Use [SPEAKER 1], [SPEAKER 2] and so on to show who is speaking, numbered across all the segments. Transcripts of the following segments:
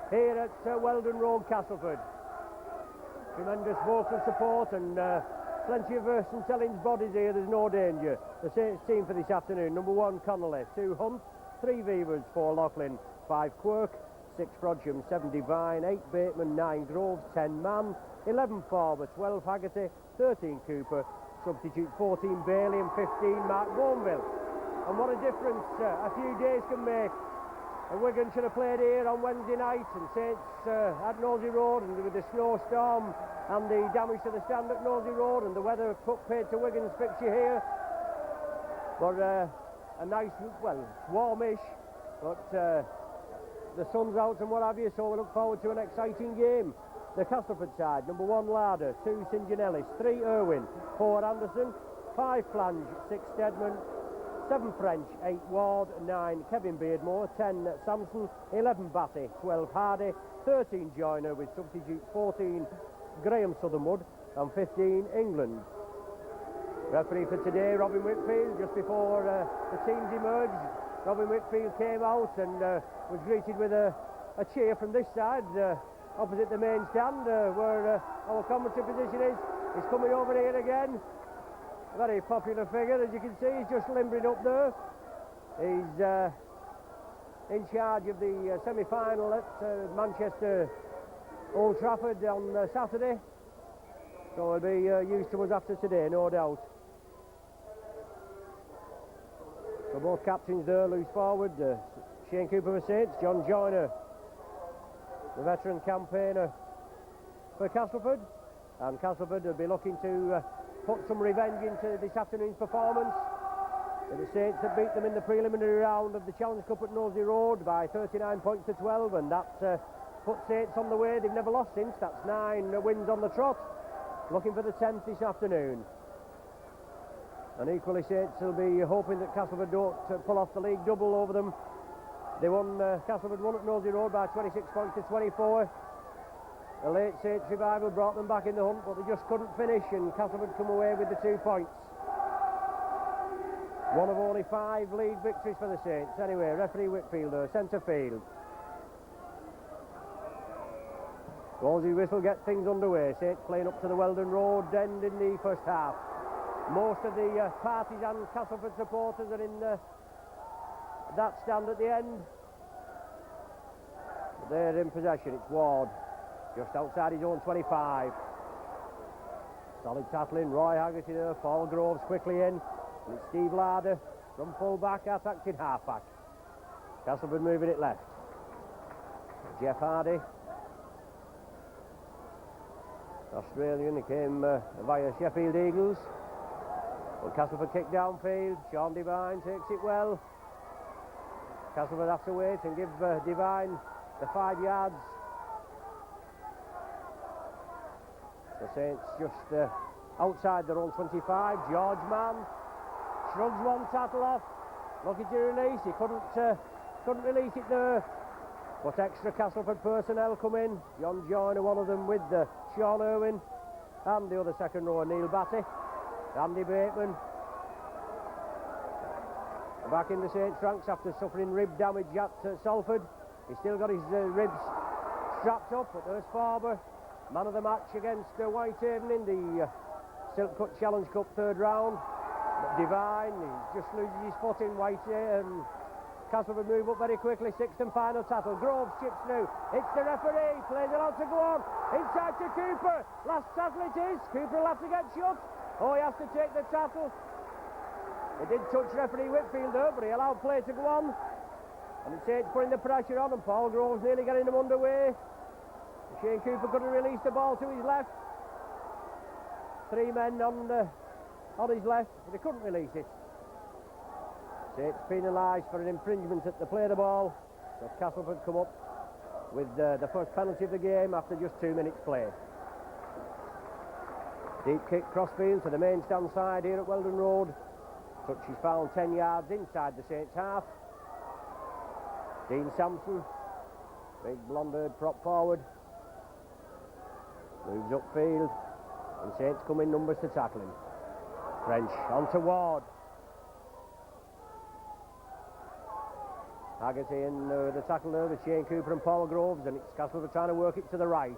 [SPEAKER 1] here at Weldon Road, Castleford. Tremendous vocal support and plenty of St Helens bodies here, there's no danger. The Saints team for this afternoon: number 1 Connolly, 2 Hunt, 3 Beavers, 4 Laughlin, 5 Quirk, 6 Frodsham, 7 Divine, 8 Bateman, 9 Groves, 10 Mann, 11 Farber, 12 Haggerty, 13 Cooper, substitute 14 Bailey and 15 Mark Bourneville. And what a difference a few days can make. And Wigan should have played here on Wednesday night, and Saints at Nosey Road, and with the snowstorm and the damage to the stand at Nosey Road and the weather paid to Wigan's fixture here. But a nice, well, warmish, but the sun's out and what have you, so we look forward to an exciting game. The Castleford side: number 1 Larder, 2 St Janellis, 3 Irwin, 4 Anderson, 5 Flange, 6 Stedman, 7 French, 8 Ward, 9 Kevin Beardmore, 10 Samson, 11 Batty, 12 Hardy, 13 Joyner with substitute 14 Graham Southernwood and 15 England. Referee for today, Robin Whitfield. Just before the teams emerged, Robin Whitfield came out and was greeted with a cheer from this side, opposite the main stand, where our commentary position is. He's coming over here again. A very popular figure, as you can see. He's just limbering up there. He's in charge of the semi-final at Manchester Old Trafford on Saturday. So he'll be used to us after today, no doubt. So both captains there, loose forward. Shane Cooper for Saints, John Joyner, the veteran campaigner for Castleford. And Castleford will be looking to put some revenge into this afternoon's performance. The Saints have beat them in the preliminary round of the Challenge Cup at Nosey Road by 39 points to 12, and that puts Saints on the way. They've never lost since. That's 9 wins on the trot. Looking for the 10th this afternoon. And equally, Saints will be hoping that Castleford don't pull off the league double over them. They won, Castleford won at Nosey Road by 26 points to 24. The late Saints revival brought them back in the hunt, but they just couldn't finish, and Castleford come away with the 2 points. One of only 5 league victories for the Saints. Anyway, referee Whitfielder, centre field. Wolsey whistle get things underway. Saints playing up to the Weldon Road end in the first half. Most of the parties and Castleford supporters are in that stand at the end. They're in possession. It's Ward, just outside his own 25. Solid tackling. Roy Haggerty there. Paul Groves quickly in. And it's Steve Larder from full back, attacking half back. Castleford moving it left. Jeff Hardy, Australian, he came via Sheffield Eagles. But Castleford kick downfield. Sean Devine takes it well. Castleford has to wait and give Devine the 5 yards. The Saints just outside their own 25. George Mann shrugs one tackle off, looking to release. He couldn't release it there. But extra Castleford personnel come in. John Joyner, one of them, with Sean Irwin, and the other second rower, Neil Batty. Andy Bateman back in the Saints ranks after suffering rib damage at Salford. He's still got his ribs strapped up, but there's Farber, man of the match against Whitehaven in the Silk Cut Challenge Cup 3rd round. But Divine, he just loses his foot in Whitehaven. Castleford move up very quickly. 6th and final tackle. Groves chips through. It's the referee. Plays it out to go on. Inside to Cooper. Last tackle it is. Cooper will have to get shut. Oh, he has to take the tackle. He did touch referee Whitfield there, but he allowed play to go on. And it's putting the pressure on, and Paul Groves nearly getting them underway. Shane Cooper couldn't release the ball to his left. 3 men on his left, but he couldn't release it. It's penalised for an infringement at the play of the ball. So Castleford come up with the first penalty of the game after just 2 minutes play. Deep kick crossfield to the main stand side here at Weldon Road. Touch is found 10 yards inside the Saints half. Dean Sampson, big blonde-haired prop forward, moves upfield, and Saints come in numbers to tackle him. French onto Ward. Haggerty in the tackle there with Shane Cooper and Paul Groves, and it's Castleford trying to work it to the right.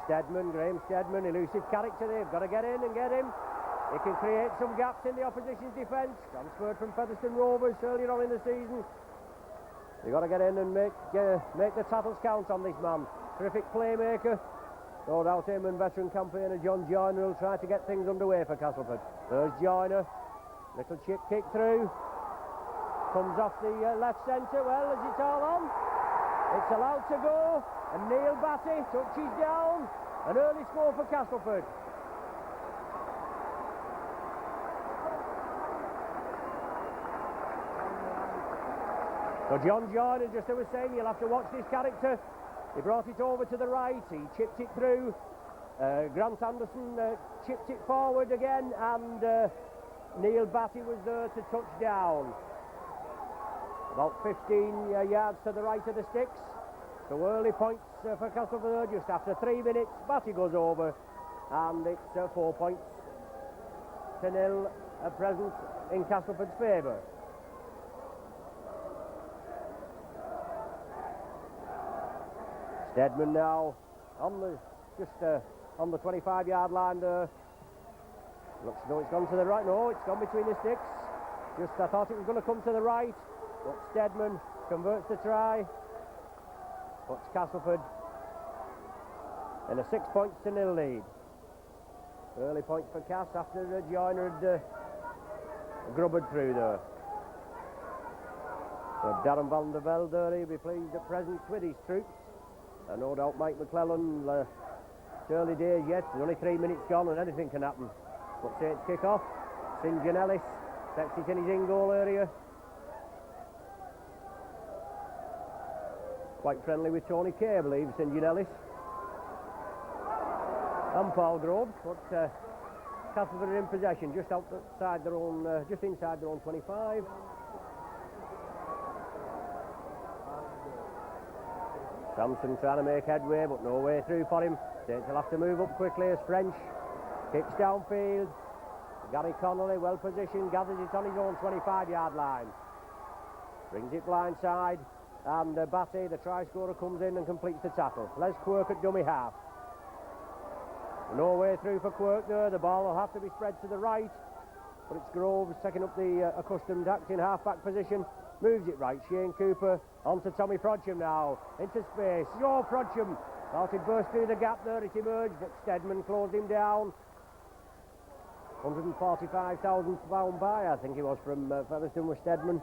[SPEAKER 1] Graham Steadman, elusive character, they've got to get in and get him. He can create some gaps in the opposition's defence. Transferred from Featherstone Rovers earlier on in the season. They've got to get in and make the tackles count on this man. Terrific playmaker. No doubt him and veteran campaigner John Joyner will try to get things underway for Castleford. There's Joyner. Little chip kick through. Comes off the left centre. Well, is it all on? It's allowed to go. And Neil Batty touches down. An early score for Castleford. So John Joyner, just as I was saying, you'll have to watch this character. He brought it over to the right. He chipped it through. Grant Anderson chipped it forward again. And Neil Batty was there to touch down. About 15 yards to the right of the sticks. So early points for Castleford just after 3 minutes. Batty goes over, and it's 4 points to nil at present in Castleford's favour. Steadman now on the 25-yard line there. Looks as though it's gone to the right. No, it's gone between the sticks. I thought it was going to come to the right. But Steadman converts the try. Puts Castleford in a 6-0 lead. Early points for Cass after Joyner had grubbered through there. So Darren van der Velde, he'll be pleased at present with his troops. And no doubt Mike McClellan, it's early days yet, there's only 3 minutes gone and anything can happen. But Saints kick off. St John Ellis sets it in his in-goal area. Quite friendly with Tony Kay, I believe, St John Ellis. And Paul Groves, but Castleford are in possession just inside their own 25. Samson trying to make headway, but no way through for him. Saints will have to move up quickly as French kicks downfield. Gary Connolly, well positioned, gathers it on his own 25-yard line. Brings it blindside, and Batty, the try scorer, comes in and completes the tackle. Les Quirk at dummy half. No way through for Quirk there. The ball will have to be spread to the right, but it's Groves taking up the accustomed acting half-back position. Moves it right. Shane Cooper onto Tommy Frodsham now. Into space. Frodsham. Thought he'd burst through the gap there. It emerged, but Steadman closed him down. £145,000 buy, I think he was, from Featherstone with Steadman.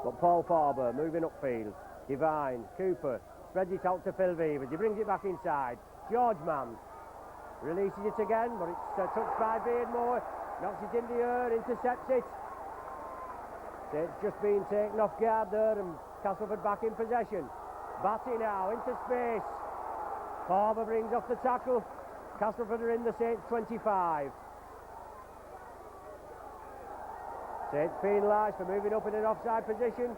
[SPEAKER 1] But Paul Farber moving upfield. Divine. Cooper spreads it out to Phil Vevers. He brings it back inside. George Mann releases it again, but it's touched by Beardmore. Knocks it in the air. Intercepts it. It's just been taken off guard there, and Castleford back in possession. Batty now into space. Farber brings off the tackle. Castleford are in the Saints 25. Saints penalised for moving up in an offside position.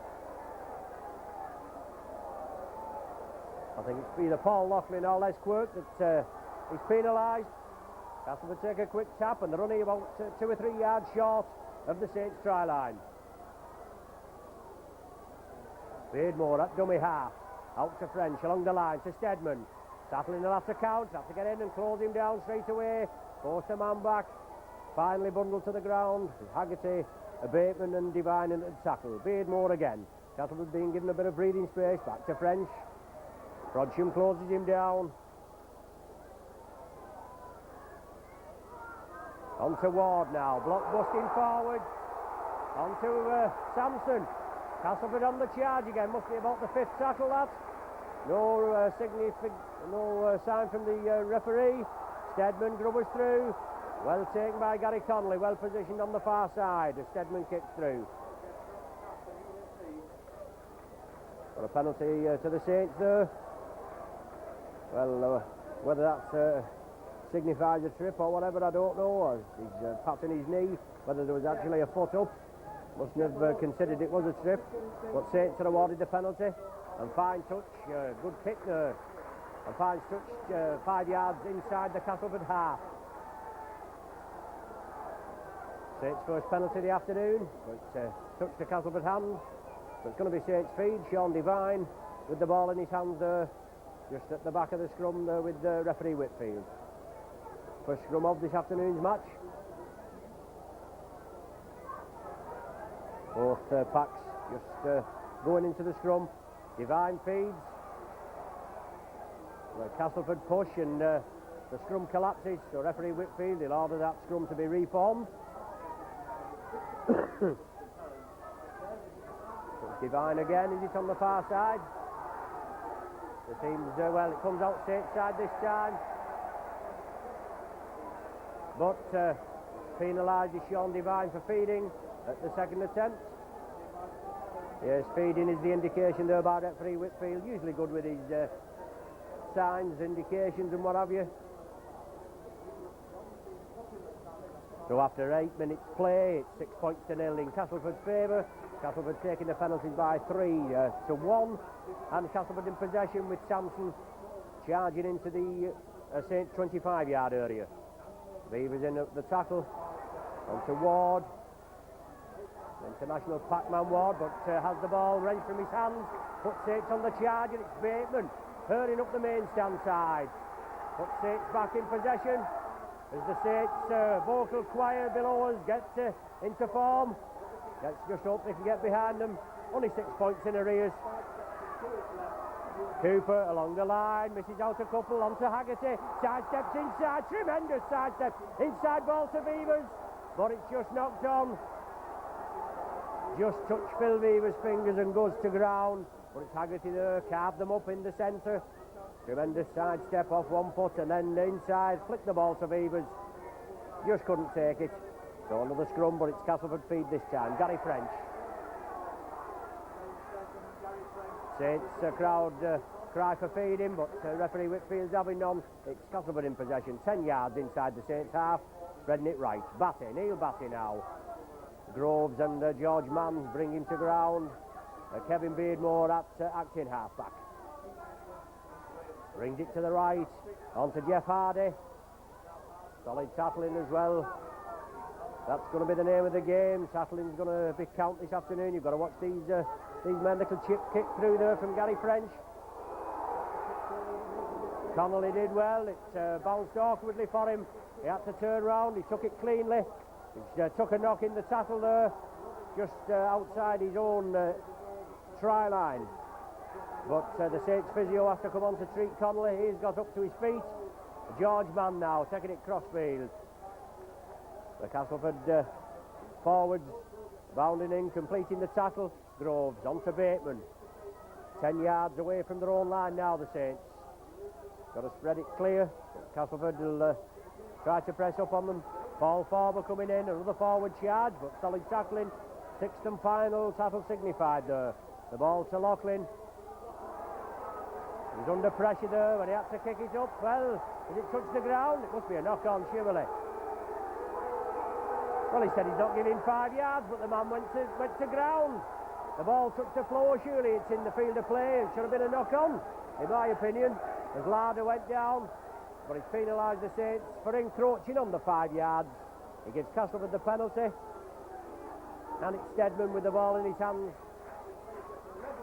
[SPEAKER 1] I think it's either Paul Loughlin or Les Quirk that is penalised. Castleford take a quick tap, and they're only about 2 or 3 yards short of the Saints try line. Beardmore at dummy half. Out to French along the line to Steadman. Tackling the latter count. Have to get in and close him down straight away. Force the man back. Finally bundled to the ground. Haggerty, Bateman and Divine in the tackle. Beardmore again. Castleford being given a bit of breathing space. Back to French. Frodsham closes him down. On to Ward now. Block busting forward. On to Samson. Castleford on the charge again. Must be about the 5th tackle, that. No sign from the referee. Steadman grubbers through. Well taken by Gary Connolly. Well positioned on the far side as Steadman kicks through. Got a penalty to the Saints there. Well, whether that signifies a trip or whatever, I don't know. He's patting his knee. Whether there was actually a foot up. Mustn't have considered it was a trip, but Saints are awarded the penalty. And fine touch, good kick there. And fine touch 5 yards inside the Castleford half. Saints' first penalty of the afternoon, but touched the Castleford hand. So it's going to be Saints feed. Sean Devine with the ball in his hands there, just at the back of the scrum there with referee Whitfield. First scrum of this afternoon's match. Both packs just going into the scrum. Devine feeds. Castleford push and the scrum collapses. So referee Whitfield will order that scrum to be reformed. Devine again, is it on the far side? It seems, well, it comes out Saints side this time. But penalised is Sean Devine for feeding at the second attempt. Yes, feeding is the indication there by referee Whitfield, usually good with his signs, indications and what have you. So after 8 minutes play, it's 6-0 in Castleford's favour. Castleford taking the penalties by 3-1, and Castleford in possession with Sampson charging into the Saints 25-yard area. Beavers in the tackle, onto Ward. International Pac-Man Ward, but has the ball wrenched from his hands. Puts Saints on the charge, and it's Bateman hurling up the main stand side. Puts Saints back in possession as the Saints vocal choir below us gets into form. Let's just hope they can get behind them. Only 6 points in arrears. Cooper along the line, misses out a couple, onto Haggerty, sidesteps inside, tremendous sidestep, inside ball to Beavers, but it's just knocked on. Just touched Phil Beavers' fingers and goes to ground, but it's Haggerty there, carved them up in the centre. Tremendous sidestep off one foot and then inside, flicked the ball to Beavers. Just couldn't take it. So another scrum, but it's Castleford feed this time. Gary French. Saints crowd cry for feeding, but referee Whitfield's having none. It's Castleford in possession, 10 yards inside the Saints half, spreading it right. Batty, Neil Batty now. Groves and George Mann bring him to ground. Kevin Beardmore at acting halfback. Brings it to the right, on to Jeff Hardy. Solid tackling as well. That's going to be the name of the game. Tattling's going to be count this afternoon. You've got to watch these men. Little chip kick through there from Gary French. Connolly did well. It bounced awkwardly for him. He had to turn round. He took it cleanly. He took a knock in the tackle there, just outside his own try line. But the Saints physio has to come on to treat Connolly. He's got up to his feet. George Mann now taking it crossfield. The Castleford forwards bounding in, completing the tackle. Groves onto Bateman. 10 yards away from their own line now, the Saints. Got to spread it clear. Castleford will try to press up on them. Paul Farber coming in, another forward charge, but solid tackling. Sixth and final tackle signified there. The ball to Loughlin. He's under pressure there, but he had to kick it up. Well, has it touched the ground? It must be a knock-on, surely. Well, he said he's not giving 5 yards, but the man went to ground. The ball touched the floor, surely it's in the field of play. It should have been a knock-on, in my opinion, as Larder went down. But he's penalised the Saints for encroaching on the 5 yards. He gives Castleford the penalty. And it's Stedman with the ball in his hands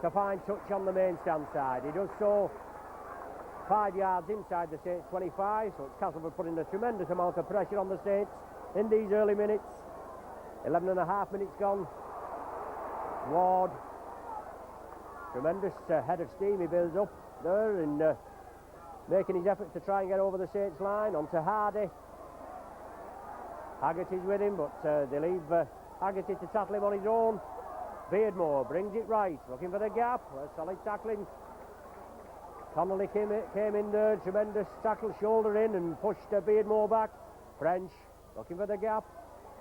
[SPEAKER 1] to find touch on the main stand side. He does so 5 yards inside the Saints 25, so it's Castleford putting a tremendous amount of pressure on the Saints in these early minutes. 11 and a half minutes gone. Ward, tremendous head of steam he builds up there in making his efforts to try and get over the Saints line. On to Hardy. Haggerty's with him, but they leave Haggerty to tackle him on his own. Beardmore brings it right, looking for the gap. Solid tackling. Connolly came in there, tremendous tackle, shoulder in and pushed Beardmore back. French looking for the gap.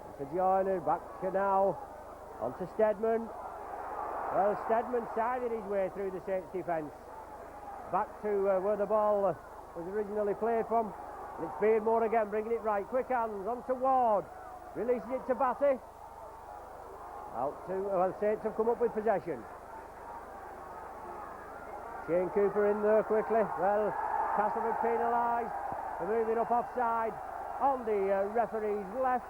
[SPEAKER 1] On to Joyner, back now. On to Stedman. Well, Stedman sided his way through the Saints defence. Back to where the ball was originally played from. And it's Beardmore again, bringing it right. Quick hands, on to Ward. Releasing it to Batty. Out to, well, Saints have come up with possession. Shane Cooper in there quickly. Well, Castleford penalised for moving up offside on the referee's left.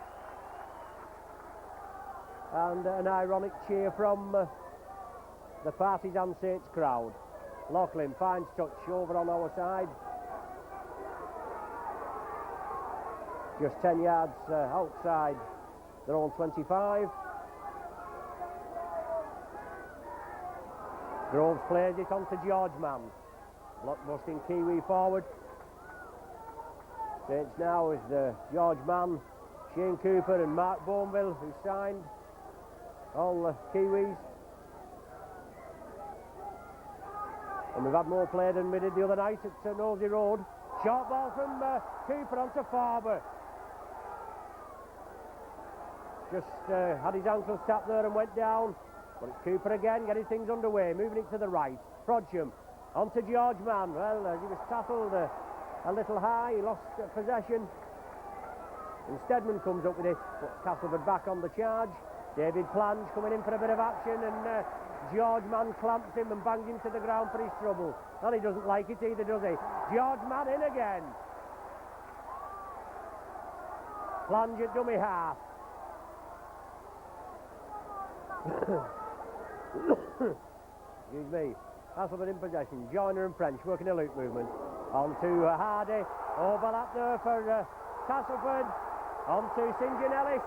[SPEAKER 1] And an ironic cheer from the partisan Saints crowd. Laughlin finds touch over on our side. Just 10 yards outside their own 25. Groves plays it on to George Mann. Blockbusting Kiwi forward. Saints now is George Mann, Shane Cooper and Mark Boneville, who signed. All the Kiwis. And we've had more play than we did the other night at Nosey Road. Short ball from Cooper onto Farber. Just had his ankle tapped there and went down. But it's Cooper again, getting things underway, moving it to the right. Frodsham onto George Mann. Well, he was tackled a little high, he lost possession. And Stedman comes up with it, but Castleford back on the charge. David Plange coming in for a bit of action, and George Mann clamps him and bangs him to the ground for his trouble. And he doesn't like it either, does he? George Mann in again. Plange at dummy half. Excuse me. Castleford in possession. Joyner and French working a loop movement. On to Hardy. Overlap there for Castleford. On to St. John Ellis.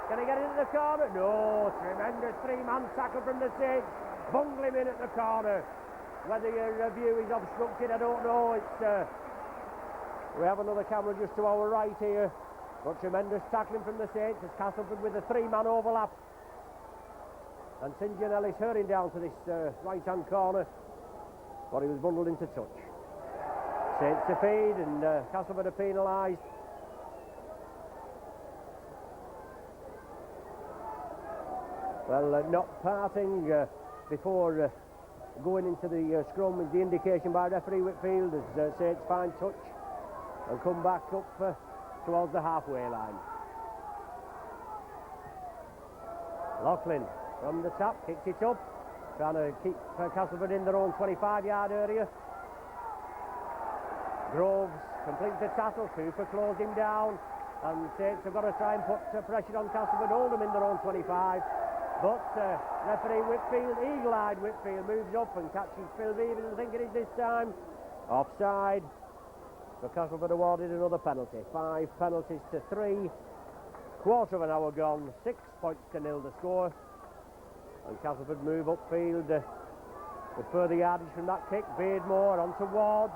[SPEAKER 1] Can he get into the corner? No. Tremendous three-man tackle from the Saints. Bungle him in at the corner. Whether your view is obstructed, I don't know. It's we have another camera just to our right here. But tremendous tackling from the Saints as Castleford with a three-man overlap. And St. John Ellis hurrying down to this right-hand corner, but he was bundled into touch. Saints to feed, and Castleford are penalised. Well, not parting before going into the scrum is the indication by referee Whitfield as Saints find touch and come back up towards the halfway line. Laughlin from the top, kicks it up, trying to keep Castleford in their own 25-yard area. Groves completes the tackle, Cooper closed him down, and Saints have got to try and put pressure on Castleford, hold them in their own 25. But referee Whitfield, eagle-eyed Whitfield, moves up and catches Phil Beavis, I think it is this time. Offside. So Castleford awarded another penalty. 5 penalties to 3. Quarter of an hour gone, 6 points to 0 the score. And Castleford move upfield with further yardage from that kick. Beardmore onto Ward.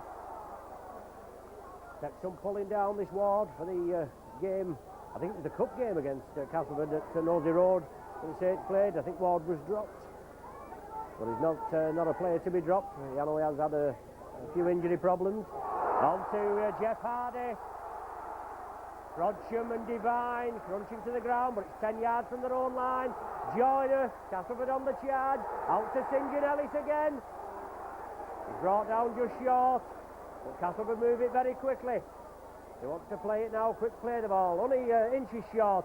[SPEAKER 1] Takes some pulling down this Ward for the game. I think it was the cup game against Castleford at Nosey Road. The Saints played. I think Ward was dropped, but he's not a player to be dropped. I know he has had a few injury problems. On to Jeff Hardy. Frodsham and Devine crunching to the ground, but it's 10 yards from their own line. Joyner, Castleford on the charge. Out to St. John Ellis again. He's brought down just short, but Castleford move it very quickly. They want to play it now. Quick play the ball, only inches short.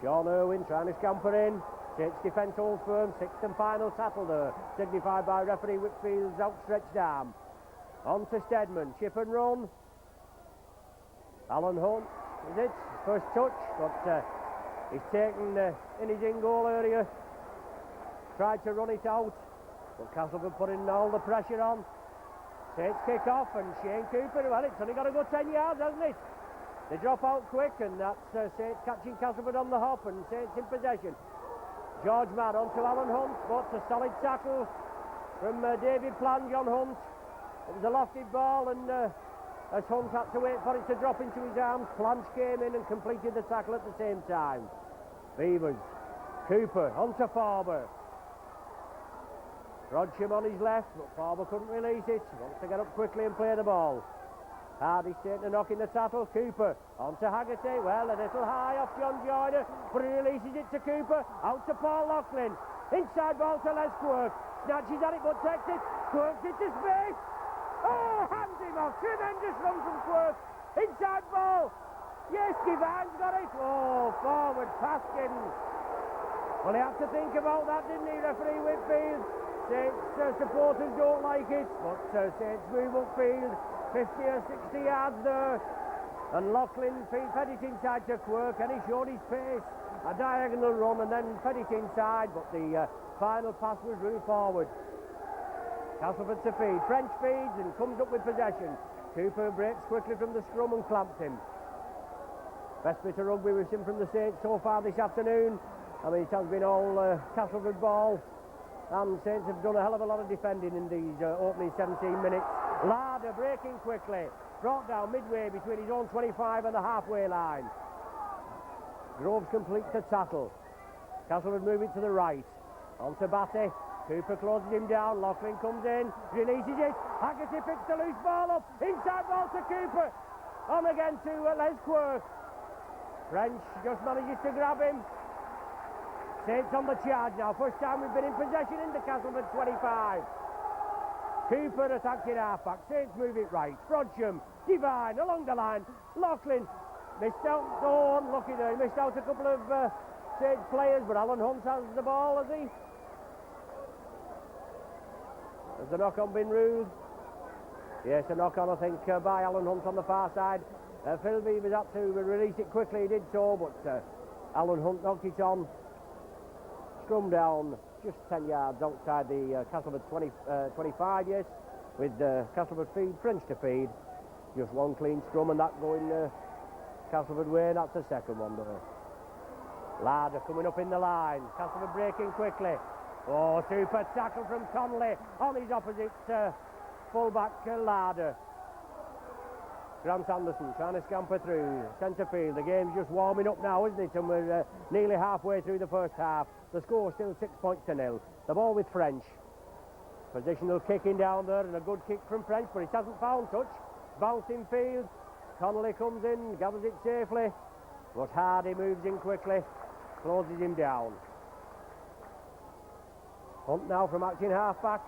[SPEAKER 1] Sean Irwin trying to scamper in. Saints defence holds firm. 6th and final tackle there, signified by referee Whitfield's outstretched arm. On to Stedman. Chip and run. Alan Hunt, is it? First touch, but he's taken in his in-goal area. Tried to run it out, but Castleford putting all the pressure on. Saints kick off, and Shane Cooper, well, it's only got to go 10 yards, hasn't it? They drop out quick, and that's Saints catching Castleford on the hop, and Saints in possession. George Mann on to Alan Hunt, but a solid tackle from David Plange on Hunt. It was a lofted ball, and as Hunt had to wait for it to drop into his arms, Plange came in and completed the tackle at the same time. Beavers, Cooper on to Farber. Frodsham on his left, but Farber couldn't release it. He wants to get up quickly and play the ball. Hardy's taking a knock in the tackle. Cooper on to Haggerty. Well, a little high off John Joyner, but he releases it to Cooper. Out to Paul Laughlin. Inside ball to Les Quirk. Snatches at it, but takes it. Quirk's into space. Oh, hands him off. Tremendous run from Quirk. Inside ball. Yes, Devine's got it. Oh, forward Paskin. Well, he had to think about that, didn't he, referee Whitfield? Saints supporters don't like it, but Saints move upfield. 50 or 60 yards there, and Laughlin fed it inside to Quirk, and he showed his pace. a diagonal run and then fed it inside, but the final pass was ruled forward. Castleford to feed. French feeds and comes up with possession. Cooper breaks quickly from the scrum and clamps him. Best bit of rugby we've seen from the Saints so far this afternoon. I mean, it has been all Castleford ball, and Saints have done a hell of a lot of defending in these opening 17 minutes. Larder breaking quickly, brought down midway between his own 25 and the halfway line. Groves completes the tackle. Castleford move it to the right. On to Batty. Cooper closes him down. Loughlin comes in, releases it. Haggerty picks the loose ball up. Inside ball to Cooper. On again to Les Quirk. French just manages to grab him. Saints on the charge now. First time we've been in possession in the Castleford 25. Cooper attacks in half-back. Saints move it right. Frodsham, Divine, along the line. Loughlin missed out. Oh, unlucky there. He missed out a couple of Saints players, but Alan Hunt has the ball, has he? Has the knock-on been ruled? Yes, a knock-on, I think, by Alan Hunt on the far side. Philby was up to release it quickly. He did so, but Alan Hunt knocked it on. Scrum down just 10 yards outside the Castleford 25, yes, with Castleford feed, French to feed. Just one clean scrum and that going Castleford way. That's the second one though. Larder coming up in the line. Castleford breaking quickly. Oh, super tackle from Connolly on his opposite full-back Larder. Grant Anderson trying to scamper through centre field. The game's just warming up now, isn't it? And we're nearly halfway through the first half. The score still 6 points to nil. The ball with French. Positional kicking down there and a good kick from French, but it hasn't found touch. Bouncing field. Connolly comes in, gathers it safely. But Hardy moves in quickly, closes him down. Hunt now from acting half-back.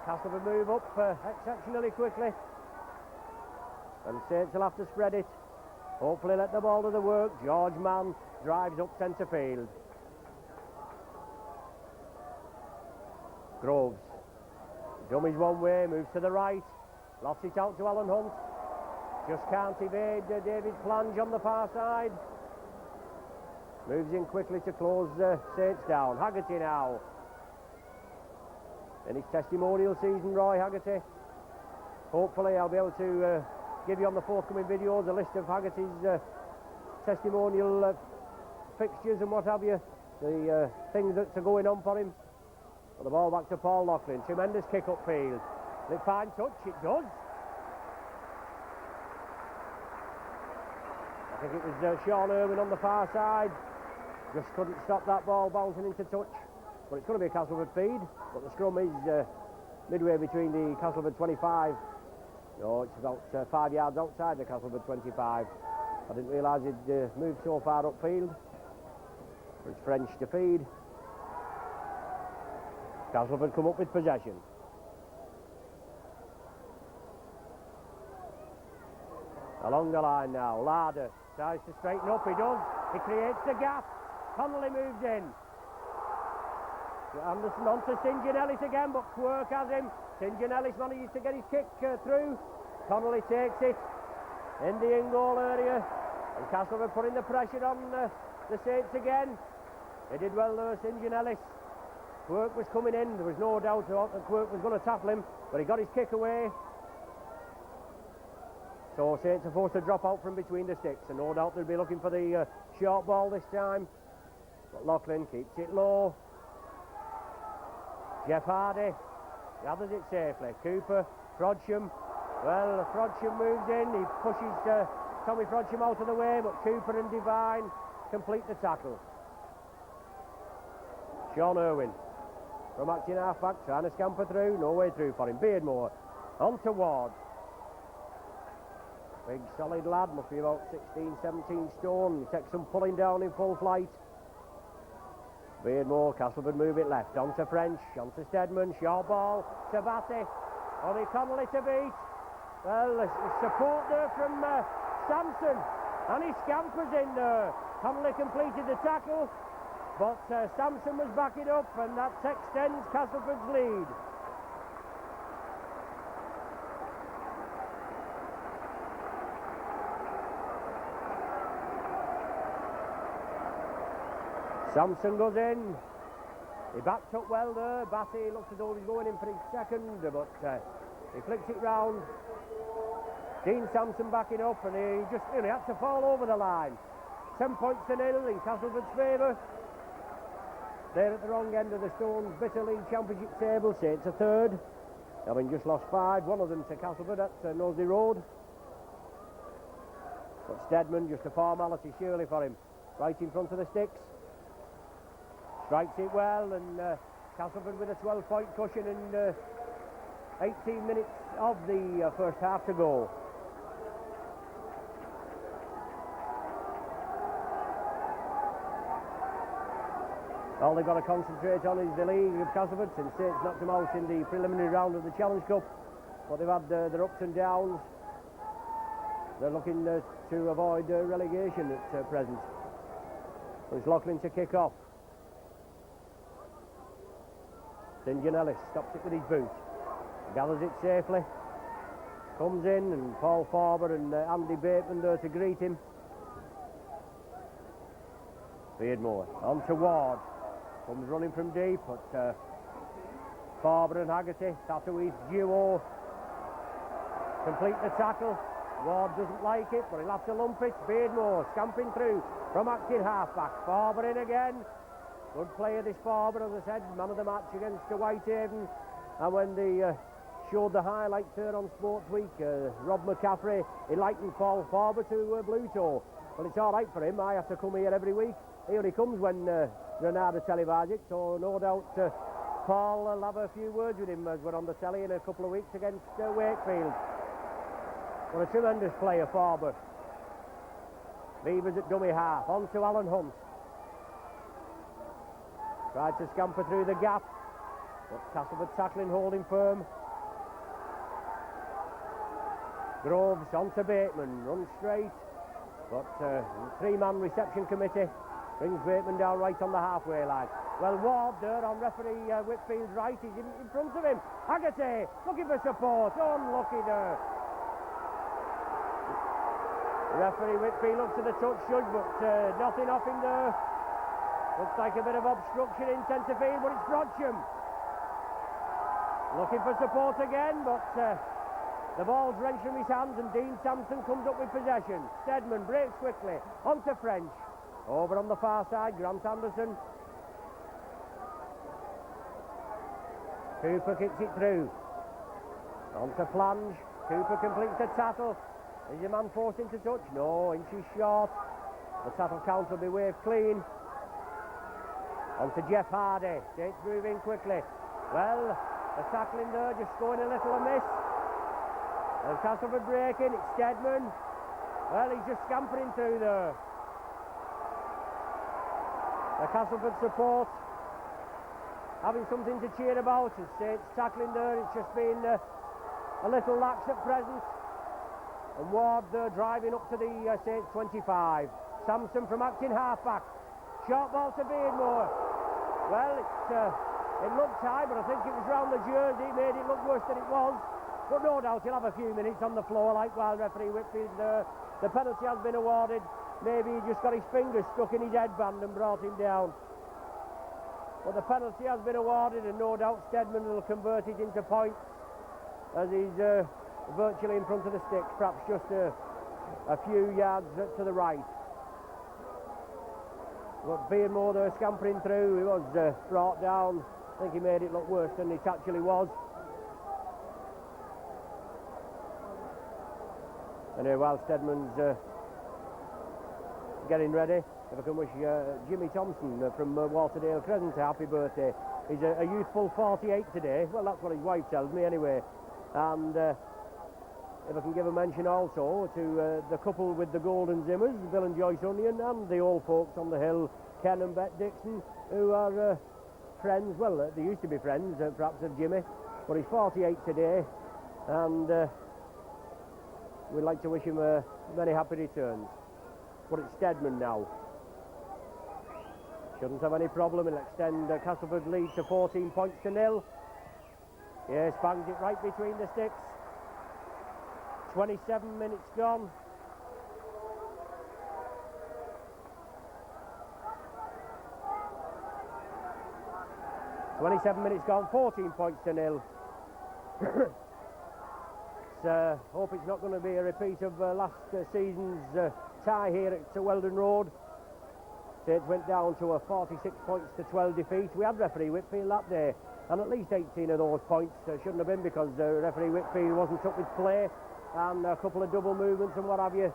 [SPEAKER 1] Castleford move up exceptionally quickly. And Saints will have to spread it. Hopefully let the ball do the work. George Mann drives up centre field. Groves. Dummies one way, moves to the right. Lost it out to Alan Hunt. Just can't evade David Plange on the far side. Moves in quickly to close Saints down. Haggerty now. In his testimonial season, Roy Haggerty. Hopefully I'll be able to give you on the forthcoming videos a list of Haggerty's testimonial fixtures and what have you. The things that are going on for him. Well, the ball back to Paul Loughlin. Tremendous kick upfield. Will it find touch? It does. I think it was Sean Irwin on the far side. Just couldn't stop that ball bouncing into touch. But it's going to be a Castleford feed. But the scrum is midway between the Castleford 25. No, it's about 5 yards outside the Castleford 25. I didn't realise he'd moved so far upfield. It's French to feed. Castleford come up with possession. Along the line now, Larder tries to straighten up, he does. He creates the gap. Connolly moves in. Anderson on to St. John Ellis again, but Quirk has him. St. John Ellis manages to get his kick through. Connolly takes it in the in-goal area. And Castleford putting the pressure on the Saints again. He did well there, St. John Ellis. Quirk was coming in. There was no doubt that Quirk was going to tackle him, but he got his kick away. So Saints are forced to drop out from between the sticks, and no doubt they'll be looking for the short ball this time. But Loughlin keeps it low. Jeff Hardy gathers it safely. Cooper, Frodsham. Well, Frodsham moves in. He pushes Tommy Frodsham out of the way, but Cooper and Divine complete the tackle. Sean Irwin from acting half-back, trying to scamper through. No way through for him. Beardmore on to Ward. Big solid lad, must be about 16, 17 stone. He takes some pulling down in full flight. Beardmore, Castleford move it left. On to French, on to Stedman. Short ball to Batty. Only Connolly to beat. Well, the support there from Sampson. And he scampers in there. Connolly completed the tackle. But Sampson was backing up, and that extends Castleford's lead. Sampson goes in. He backs up well there. Batty looks as though he's going in for his second, but he flicks it round. Dean Sampson backing up, and he just really had to fall over the line. 10 points to nil in Castleford's favour. They're at the wrong end of the Stones Bitter League Championship table. Saints are third, having just lost 5. One of them to Castleford at Knowsley Road. But Stedman, just a formality surely for him. Right in front of the sticks. Strikes it well, and Castleford with a 12-point cushion and 18 minutes of the first half to go. All they've got to concentrate on is the league of Castleford, since Saints knocked them out in the preliminary round of the Challenge Cup. But they've had their ups and downs. They're looking to avoid relegation at present. It's Loughlin to kick off. St. John Ellis stops it with his boot. Gathers it safely. Comes in, and Paul Farber and Andy Bateman there to greet him. Beardmore on to Ward. Comes running from deep, but Farber and Haggerty, Tatoo's duo, complete the tackle. Ward doesn't like it, but he'll have to lump it. Beardmore scampering through from acting halfback. Farber in again. Good player this Farber, as I said, man of the match against Whitehaven. And when they showed the highlights here on Sports Week, Rob McCaffrey, he likened Paul Farber to Blue Toe. Well, it's all right for him. I have to come here every week. He only comes when Renard televises it, so no doubt Paul will have a few words with him as we're on the telly in a couple of weeks against Wakefield. What a tremendous player, Farber. Beavers at dummy half. On to Alan Hunt. Tried to scamper through the gap, but Castleford tackling, holding firm. Groves on to Bateman. Runs straight, but three-man reception committee brings Bateman down right on the halfway line. Well, Ward there on referee Whitfield's right. He's in front of him. Haggerty looking for support. Unlucky there. Referee Whitfield looks at the touch judge, but nothing off him there. Looks like a bit of obstruction in centre field, but it's Brodsham. Looking for support again, but the ball's wrenched from his hands, and Dean Sampson comes up with possession. Stedman breaks quickly. On to French. Over on the far side, Grant Anderson. Cooper kicks it through. On to Flange. Cooper completes the tackle. Is your man forced into touch? No, inches short. The tackle count will be waved clean. On to Jeff Hardy. Saints moving quickly. Well, the tackling there just going a little amiss. And Castleford breaking. It's Stedman. Well, he's just scampering through there. The Castleford support having something to cheer about. As Saints tackling there, it's just been a little lax at present. And Ward there driving up to the Saints 25. Sampson from acting halfback. Short ball to Beardmore. Well, it looked high, but I think it was round the jersey. Made it look worse than it was. But no doubt he'll have a few minutes on the floor, like while referee Whitfield there. The penalty has been awarded. Maybe he just got his fingers stuck in his headband and brought him down. But the penalty has been awarded, and no doubt Stedman will convert it into points as he's virtually in front of the sticks, perhaps just a few yards to the right. But Beardmore there scampering through. He was brought down. I think he made it look worse than it actually was. Anyway, while Stedman's getting ready, if I can wish Jimmy Thompson from Waterdale Crescent a happy birthday. He's a youthful 48 today. Well, that's what his wife tells me anyway. And if I can give a mention also to the couple with the golden zimmers, Bill and Joyce Onion, and the old folks on the hill, Ken and Bet Dixon, who are friends. Well, they used to be friends, perhaps, of Jimmy, but he's 48 today, and we'd like to wish him many happy returns. But it's Stedman now. Shouldn't have any problem. He'll extend Castleford's lead to 14 points to nil. Yes, bangs it right between the sticks. 27 minutes gone. 27 minutes gone, 14 points to nil. Hope it's not going to be a repeat of last season's tie here at Weldon Road. Saints went down to a 46 points to 12 defeat. We had referee Whitfield that day, and at least 18 of those points shouldn't have been, because referee Whitfield wasn't up with play and a couple of double movements and what have you.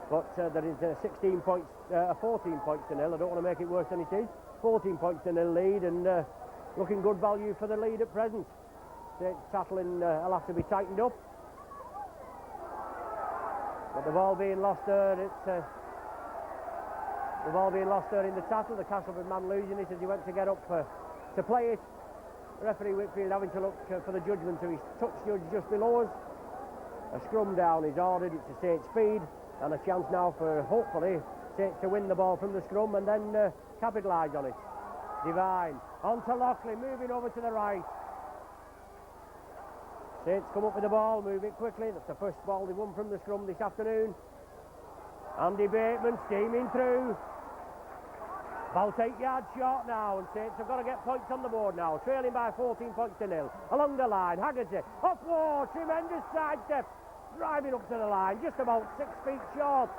[SPEAKER 1] But there is 16 points, 14 points to nil. I don't want to make it worse than it is. 14 points to nil lead, and looking good value for the lead at present. Saints tackling will have to be tightened up. But the ball being lost there, the ball being lost there in the tackle. The Castleford man losing it as he went to get up to play it. Referee Whitfield having to look for the judgment to his touch judge just below us. A scrum down is ordered. It's a Saints feed, and a chance now for, hopefully, Saints to win the ball from the scrum and then capitalise on it. Devine on to Lockley, moving over to the right. Saints come up with the ball, move it quickly. That's the first ball they won from the scrum this afternoon. Andy Bateman steaming through. About 8 yards short now, and Saints have got to get points on the board now, trailing by 14 points to nil. Along the line, Haggerty, off wall, tremendous sidestep, driving up to the line, just about 6 feet short.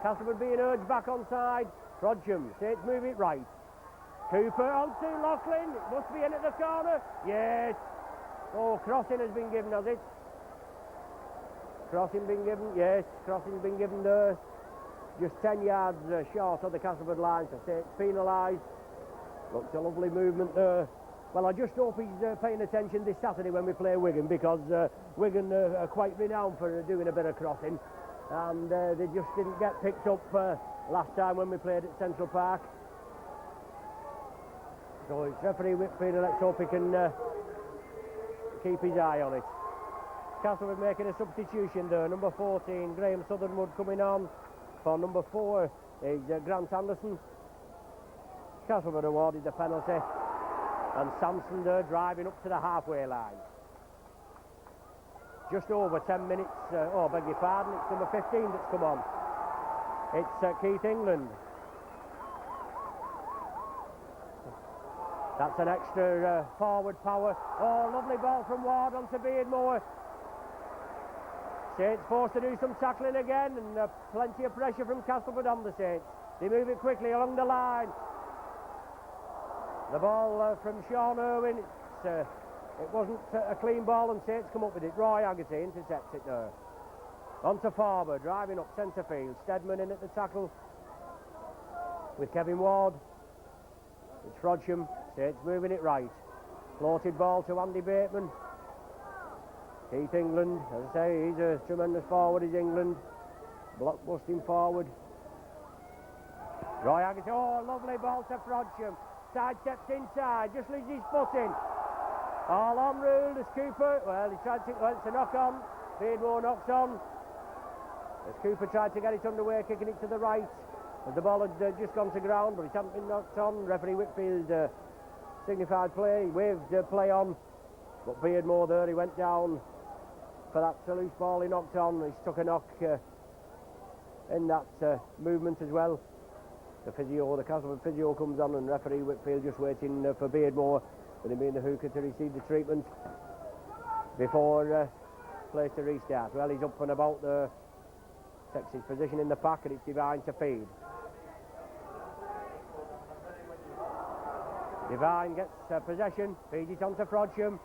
[SPEAKER 1] Castleford being urged back onside. Frodsham, Saints move it right. Cooper onto Laughlin, it must be in at the corner. Yes. Oh, crossing has been given, has it? Crossing been given? Yes, crossing's been given there. Just 10 yards short of the Castleford line, so Saints penalised. Looks a lovely movement there. Well, I just hope he's paying attention this Saturday when we play Wigan, because Wigan are quite renowned for doing a bit of crossing, and they just didn't get picked up last time when we played at Central Park. So it's referee Whitfield, and let's hope he can keep his eye on it. Castleford making a substitution there. Number 14, Graham Southernwood, coming on. For number 4 is Grant Anderson. Castleford awarded the penalty, and Sampson there driving up to the halfway line. Just over 10 minutes, oh, beg your pardon, it's number 15 that's come on. It's Keith England. That's an extra forward power. Oh, lovely ball from Ward onto Beardmore. Saints forced to do some tackling again, and plenty of pressure from Castleford on the Saints. They move it quickly along the line. The ball from Sean Irwin. It wasn't a clean ball, and Saints come up with it. Roy Haggerty intercepts it there. On to Farber, driving up centre field. Steadman in at the tackle with Kevin Ward. It's Frodsham. Saints moving it right. Floated ball to Andy Bateman. Keith England, as I say, he's a tremendous forward, is England. Blockbusting forward. Roy Haggerty, oh, lovely ball to Frodsham. Side steps inside, just leaves his foot in. All on ruled as Cooper, well, he tried to, well, it's a knock on. Beardmore knocks on. As Cooper tried to get it underway, kicking it to the right. As the ball had just gone to ground, but it hadn't been knocked on. Referee Whitfield signified play, he waved play on. But Beardmore there, he went down for that loose ball he knocked on. He took a knock in that movement as well. The Castleford physio comes on, and referee Whitfield just waiting for Beardmore, with him being the hooker, to receive the treatment before play to restart. Well, he's up and about there, takes his position in the pack, and it's Devine to feed. Devine gets possession, feeds it on to Frodsham.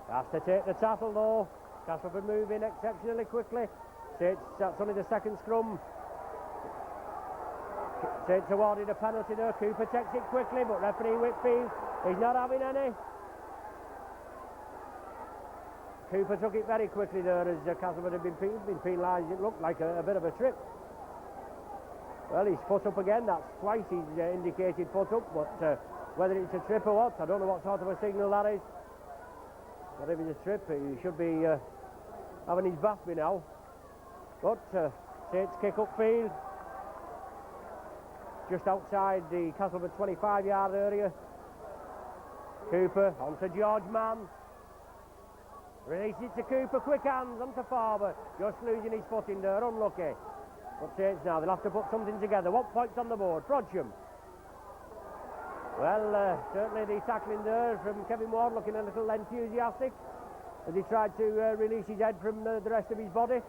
[SPEAKER 1] Has to take the tackle though. Castleford moving exceptionally quickly. That's only the second scrum. Saints awarded a penalty there. Cooper takes it quickly, but referee Whitfield, he's not having any. Cooper took it very quickly there, as Castleford had been penalised. It looked like a bit of a trip. Well, he's foot up again. That's twice he's indicated foot up, but whether it's a trip or what, I don't know what sort of a signal that is. But if it's a trip, he should be having his bath by now. But Saints kick upfield, just outside the Castleford 25-yard area. Cooper onto George Mann. Release it to Cooper, quick hands onto Farber. Just losing his footing there, unlucky. But Saints now, they'll have to put something together. 1 point on the board, Frodsham. Well, certainly the tackling there from Kevin Ward looking a little enthusiastic as he tried to release his head from the rest of his body.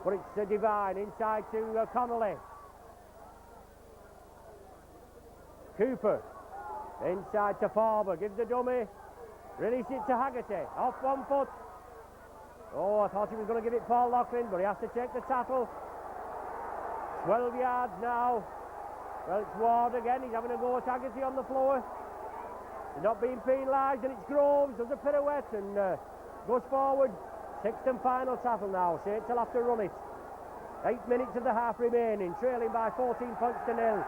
[SPEAKER 1] But it's Divine inside to Connolly. Cooper inside to Farber, gives the dummy, release it to Haggerty, off one foot. Oh, I thought he was going to give it Paul Loughlin, but he has to take the tackle. 12 yards now. Well, it's Ward again, he's having a go at Haggerty on the floor. He's not being penalised, and it's Groves, does a pirouette and goes forward. Sixth and final tackle now, Saints will have to run it. 8 minutes of the half remaining, trailing by 14 points to nil.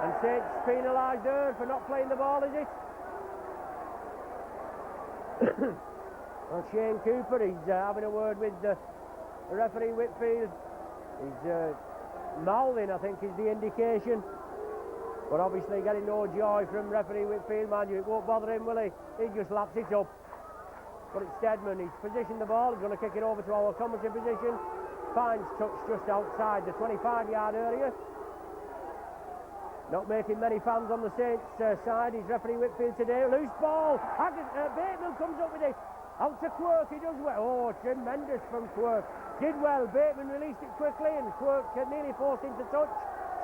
[SPEAKER 1] And Saints penalised there for not playing the ball, is it? Well, Shane Cooper, he's having a word with the referee Whitfield. He's mouthing, I think, is the indication. But obviously getting no joy from referee Whitfield, mind you, it won't bother him, will he? He just laps it up. But it's Steadman, he's positioned the ball, he's going to kick it over to our commentary position. Fine's touch just outside the 25-yard area. Not making many fans on the Saints side, is referee Whitfield today. Loose ball, Bateman comes up with it. Out to Quirk, he does well. Oh, tremendous from Quirk. Did well, Bateman released it quickly and Quirk nearly forced him to touch.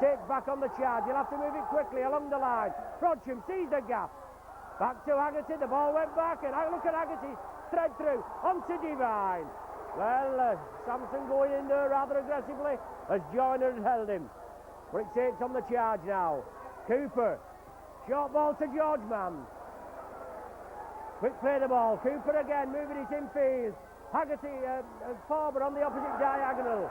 [SPEAKER 1] Saints back on the charge, he'll have to move it quickly along the line. Frodsham sees the gap. Back to Haggerty, the ball went back and look at Haggerty, thread through, onto Divine. Well, Sampson going in there rather aggressively as Joyner had held him. But it's Saints on the charge now. Cooper, short ball to George Mann. Quick play the ball, Cooper again, moving it infield. Haggerty, Farber on the opposite diagonal.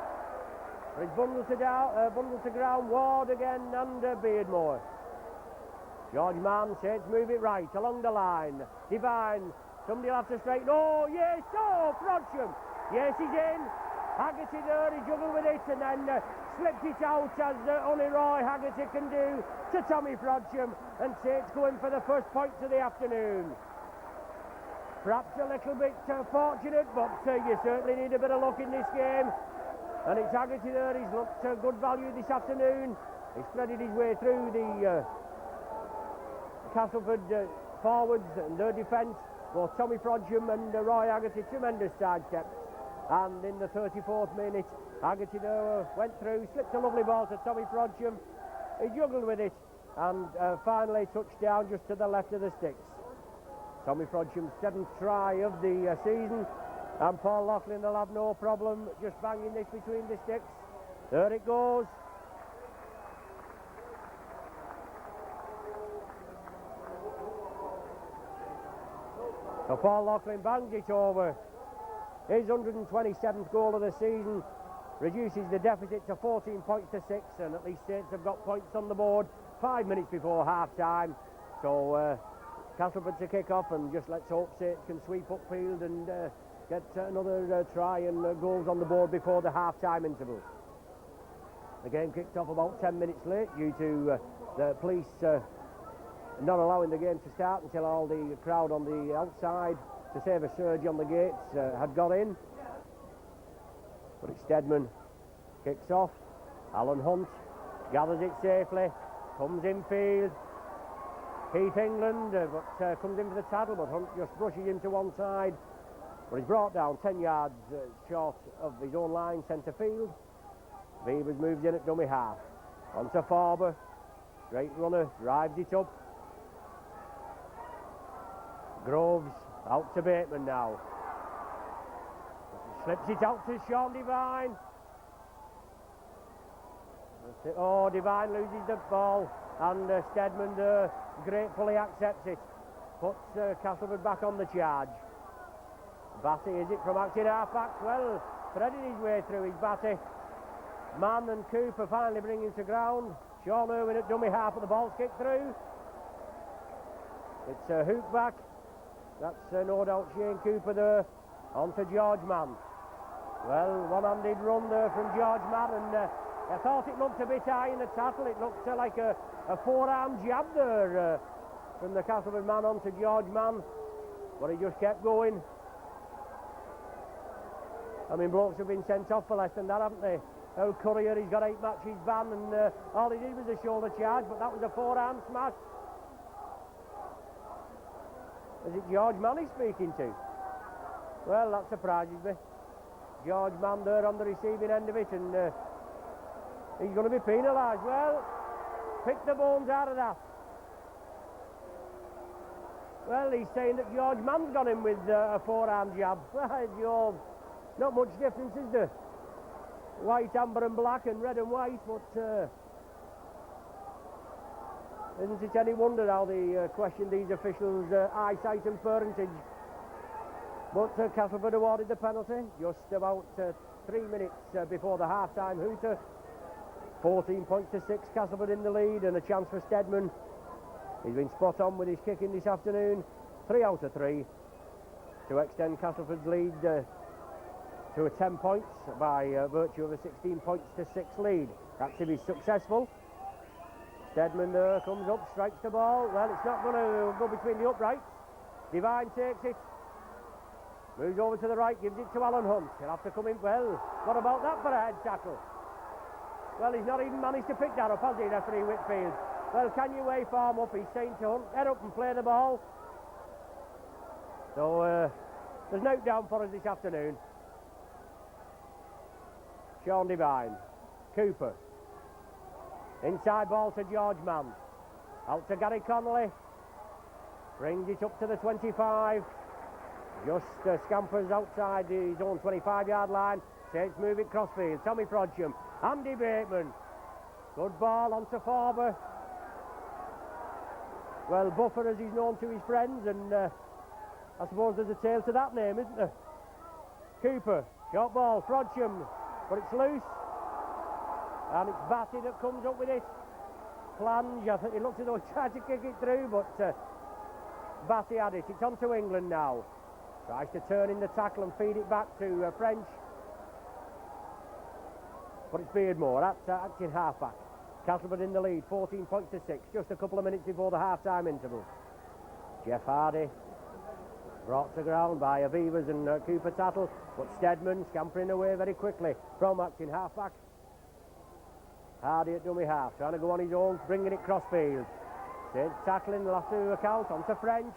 [SPEAKER 1] He's bundled to ground, Ward again and Beardmore. George Mann, Saints move it right, along the line. Divine, somebody will have to straighten. Oh, yes, Frodsham. Yes, he's in. Haggerty there, he juggled with it and then slipped it out as only Roy Haggerty can do to Tommy Frodsham, and Saints going for the first points of the afternoon. Perhaps a little bit fortunate, but you certainly need a bit of luck in this game. And it's Haggerty there, he's looked good value this afternoon. He's threaded his way through the Castleford forwards and their defence. Both Tommy Frodsham and Roy Haggerty, tremendous sidesteps. And in the 34th minute, Haggerty there went through, slipped a lovely ball to Tommy Frodsham. He juggled with it and finally touched down just to the left of the sticks. Tommy Frodsham's 7th try of the season, and Paul Loughlin will have no problem just banging this between the sticks. There it goes. So Paul Loughlin bangs it over. His 127th goal of the season reduces the deficit to 14 points to 6, and at least Saints have got points on the board 5 minutes before half-time. So Castleford to kick off, and just let's hope Saints can sweep upfield and get another try and goals on the board before the half-time interval. The game kicked off about 10 minutes late due to the police not allowing the game to start until all the crowd on the outside to save a surge on the gates had got in. But it's Steadman, kicks off. Alan Hunt gathers it safely, comes infield. Keith England but comes in for the tackle, but Hunt just brushes him to one side. But he's brought down 10 yards short of his own line, centre field. Beavers moves in at dummy half. On to Farber, straight runner, drives it up. Groves out to Bateman now. Slips it out to Sean Divine. Oh, Divine loses the ball, and Steadman gratefully accepts it. Puts Castleford back on the charge. Batty, is it from acting half-back? Well, threaded his way through his Batty. Mann and Cooper finally bring him to ground. Sean Irwin at dummy half, but the ball's kicked through. It's a hook back. That's no doubt Shane Cooper there. On to George Mann. Well, one-handed run there from George Mann, and I thought it looked a bit high in the tackle. It looked like a forearm jab there from the Castleford man on to George Mann, but he just kept going. I mean, blokes have been sent off for less than that, haven't they? Oh, Courier, he's got 8 matches ban, and all he did was a shoulder charge, but that was a forearm smash. Is it George Mann he's speaking to? Well, that surprises me. George Mann there on the receiving end of it, and he's going to be penalised. Well, pick the bones out of that. Well, he's saying that George Mann's gone in with a forehand jab. Well, not much difference, is there? White, amber and black, and red and white, but isn't it any wonder how they question these officials' eyesight and parentage? But Castleford awarded the penalty just about 3 minutes before the half-time hooter. 14 points to 6, Castleford in the lead, and a chance for Steadman. He's been spot on with his kicking this afternoon. 3 out of 3 to extend Castleford's lead to a 10 points by virtue of a 16 points to 6 lead. That's if he's successful. Steadman there comes up, strikes the ball. Well, it's not going to go between the uprights. Devine takes it. Moves over to the right, gives it to Alan Hunt. He'll have to come in. Well, what about that for a head tackle? Well, he's not even managed to pick that up, has he, referee Whitfield? Well, can you wave arm up? He's saying to Hunt, head up and play the ball. So, there's no down for us this afternoon. Sean Devine. Cooper. Inside ball to George Mann. Out to Gary Connolly. Brings it up to the 25. Just scampers outside his own 25-yard line. Saints move it crossfield. Tommy Frodsham. Andy Bateman. Good ball onto Forber. Well, Buffer as he's known to his friends, and I suppose there's a tail to that name, isn't there? Cooper. Short ball. Frodsham. But it's loose. And it's Batty that comes up with it. Plange. I think it looks as though he tried to kick it through, but Batty had it. It's on to England now. Tries to turn in the tackle and feed it back to French. But it's Beardmore at acting halfback. Castleford in the lead, 14 points to 6. Just a couple of minutes before the half-time interval. Jeff Hardy brought to ground by Avivas and Cooper Tattle. But Steadman scampering away very quickly from acting halfback. Hardy at dummy half, trying to go on his own, bringing it crossfield. Saints tackling, they'll have to account. On to French.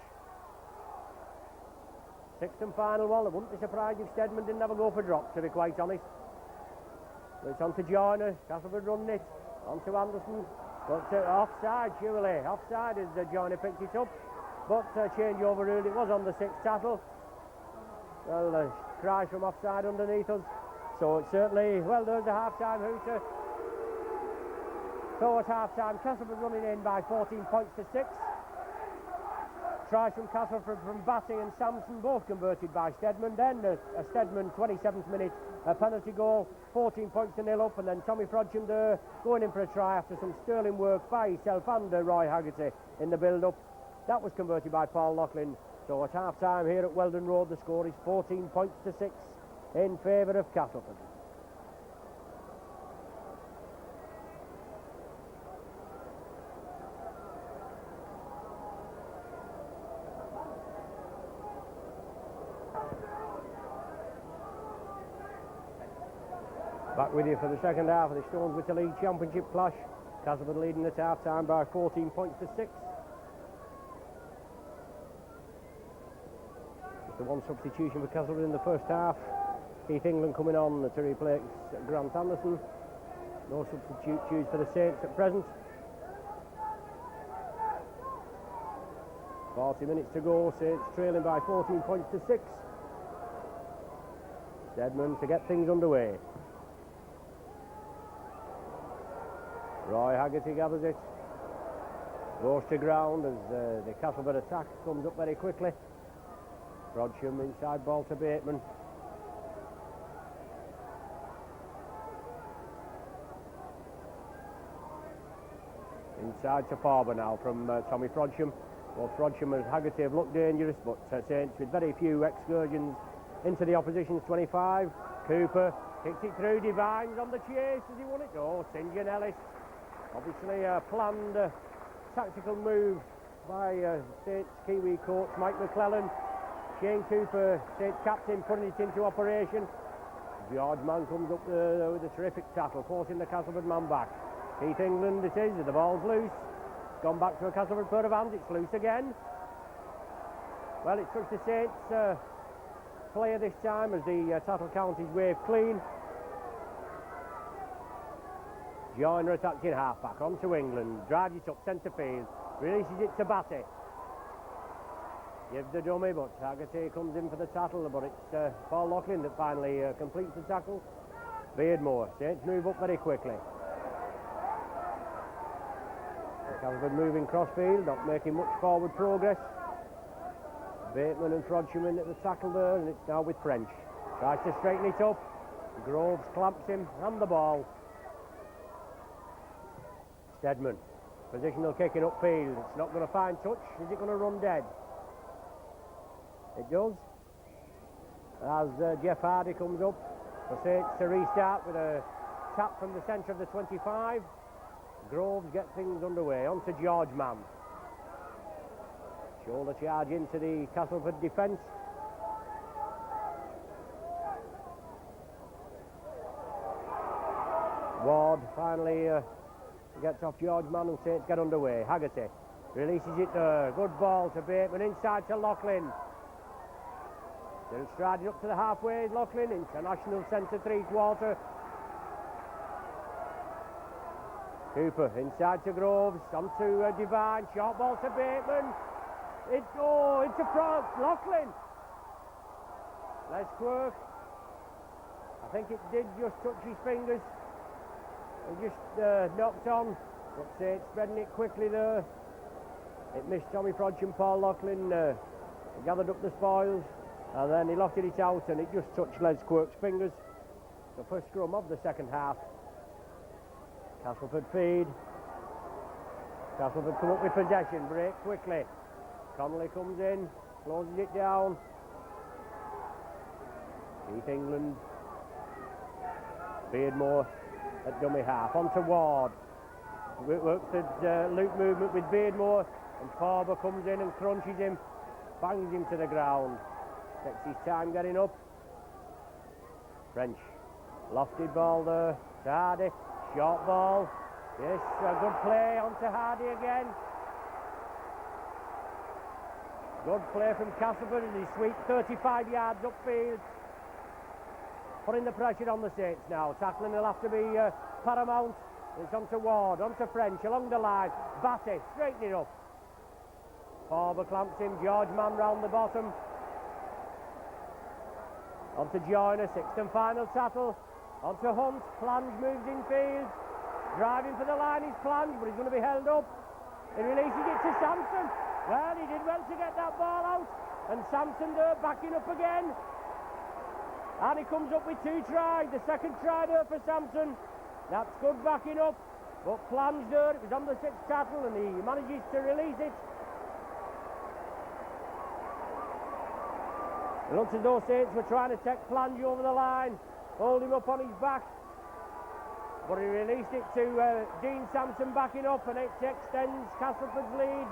[SPEAKER 1] Sixth and final one. I wouldn't be surprised if Steadman didn't have a go for drop, to be quite honest. But it's on to Joyner. Castleford running it. On to Anderson. But offside, surely. Offside as Joyner picked it up. But change over ruled. It was on the 6th tackle. Well, cries from offside underneath us. So it's certainly, well, there's the half-time hooter. So at half-time, Castleford running in by 14 points to 6. Tries from Castleford from Batty and Sampson, both converted by Steadman. Then a Steadman 27th minute penalty goal, 14 points to 0 up, and then Tommy Frodsham there going in for a try after some sterling work by himself and Roy Haggerty in the build-up. That was converted by Paul Loughlin. So at half-time here at Weldon Road, the score is 14 points to 6 in favour of Castleford. Back with you for the second half of the Stones with the League Championship clash. Castleford leading at half-time by 14 points to 6. Just the one substitution for Castleford in the first half. Keith England coming on to replace Grant Anderson. No substitutes for the Saints at present. 40 minutes to go. Saints trailing by 14 points to 6. Steadman to get things underway. Roy Haggerty gathers it. Goes to ground as the Castleford attack comes up very quickly. Frodsham inside ball to Bateman. Inside to Farber now from Tommy Frodsham. Well, Frodsham and Haggerty have looked dangerous, but Saints with very few excursions into the opposition's 25. Cooper kicks it through, Divines on the chase. Does he want it? Oh, St. John Ellis. Obviously a planned tactical move by Saints Kiwi coach Mike McClellan. Shane Cooper, Saints captain, putting it into operation. George Mann comes up with a terrific tackle, forcing the Castleford man back. Keith England it is, the ball's loose. It's gone back to a Castleford pair of hands, it's loose again. Well, it's touched the Saints player this time as the tackle count is waved clean. Joyner attacks in half-back, on to England, drives it up centre field, releases it to Batty. Gives the dummy, but Haggerty comes in for the tackle, but it's Paul Loughlin that finally completes the tackle. Beardmore, Saints move up very quickly. Castleford moving crossfield, not making much forward progress. Bateman and Frodsham in at the tackle there, and it's now with French. Tries to straighten it up. Groves clamps him, and the ball. Stedman, positional kicking upfield. It's not going to find touch. Is it going to run dead? It does. As Jeff Hardy comes up for Saints to restart with a tap from the centre of the 25. Groves gets things underway. On to George Mann. Shoulder charge into the Castleford defence. Ward finally gets off George Mann and Saints get underway. Haggerty releases it there. Good ball to Bateman, inside to Loughlin. Still striding up to the halfway, Loughlin, international centre three-quarter. Cooper inside to Groves, on to Devine, short ball to Bateman. Into front, Loughlin. Les Quirk. I think it did just touch his fingers. He just knocked on, but Saints spreading it quickly there. It missed Tommy Frodsham, Paul Loughlin gathered up the spoils, and then he lofted it out, and it just touched Les Quirk's fingers. The first scrum of the second half. Castleford feed. Castleford come up with possession, break quickly. Connolly comes in, closes it down. Keith England. Beardmore at dummy half. On to Ward. Works the loop movement with Beardmore, and Farber comes in and crunches him, bangs him to the ground. Takes his time getting up. French. Lofted ball there to Hardy. Short ball. Yes, a good play on to Hardy again. Good play from Castleford as he sweeps 35 yards upfield. Putting the pressure on the Saints now. Tackling will have to be paramount. It's on to Ward, on to French, along the line. Batty, straighten it up. Farber clamps him, George Mann round the bottom. On to Joyner, sixth and final tackle. On to Hunt, Plange moves infield. Driving for the line is Plange, but he's going to be held up. He releases it to Sampson. Well, he did well to get that ball out. And Sampson there backing up again. And he comes up with two tries. The second try there for Sampson. That's good backing up. But Plange there, it was on the sixth tackle, and he manages to release it. It looks as though Saints were trying to take Plange over the line, hold him up on his back. But he released it to Dean Sampson backing up, and it extends Castleford's lead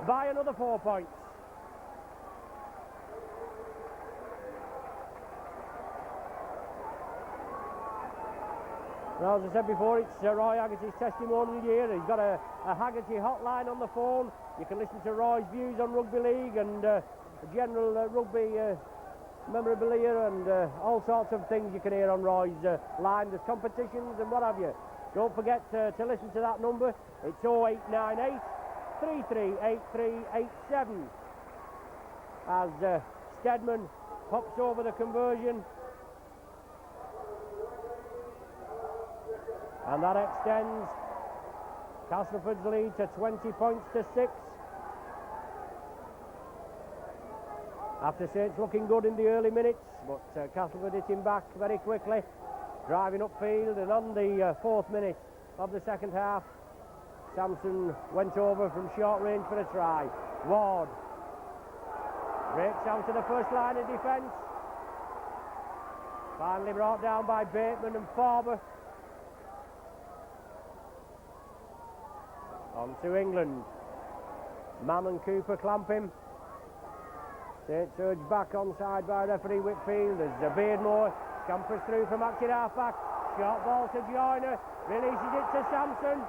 [SPEAKER 1] by another 4 points. Now, as I said before, it's Roy Haggerty's testimonial year. He's got a Haggerty hotline on the phone. You can listen to Roy's views on rugby league and general rugby memorabilia and all sorts of things you can hear on Roy's line. There's competitions and what have you. Don't forget to listen to that number. It's 0898 338387. As Stedman pops over the conversion. And that extends Castleford's lead to 20 points to 6. After Saints looking good in the early minutes, but Castleford hitting back very quickly, driving upfield, and on the 4th minute of the second half, Sampson went over from short range for a try. Ward breaks out to the first line of defence. Finally brought down by Bateman and Farber. On to England. Mann and Cooper clamp him. Saints urged back onside by referee Whitfield as Beardmore scampers through from active half-back. Short ball to Joyner. Releases it to Sampson.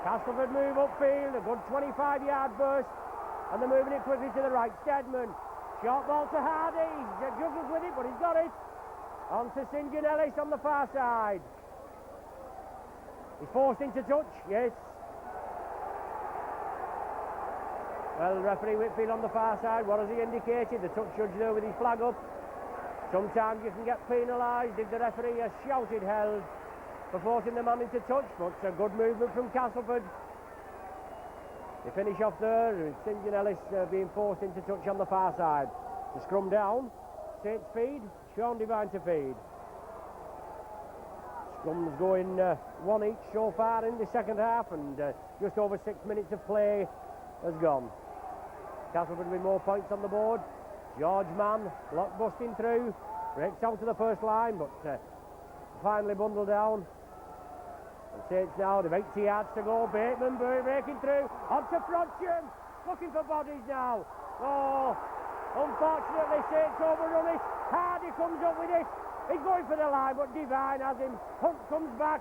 [SPEAKER 1] Castleford move upfield. A good 25-yard burst. And they're moving it quickly to the right. Steadman. Short ball to Hardy. He juggles with it, but he's got it. On to St. John Ellis on the far side. He's forced into touch, yes. Well, referee Whitfield on the far side, what has he indicated? The touch judge there with his flag up. Sometimes you can get penalised if the referee has shouted held for forcing the man into touch, but a good movement from Castleford. They finish off there, St. John Ellis being forced into touch on the far side. The scrum down, Saints feed, Sean Devine to feed. Scrum's going one each so far in the second half, and just over 6 minutes of play has gone. Castleford with more points on the board. George Mann, lock busting through, breaks out to the first line, but finally bundled down. And Saints now, they've 80 yards to go. Bateman breaking through, onto Frodsham, looking for bodies now. Oh, unfortunately Saints overrun it. Hardy comes up with it. He's going for the line, but Devine has him. Hunt comes back.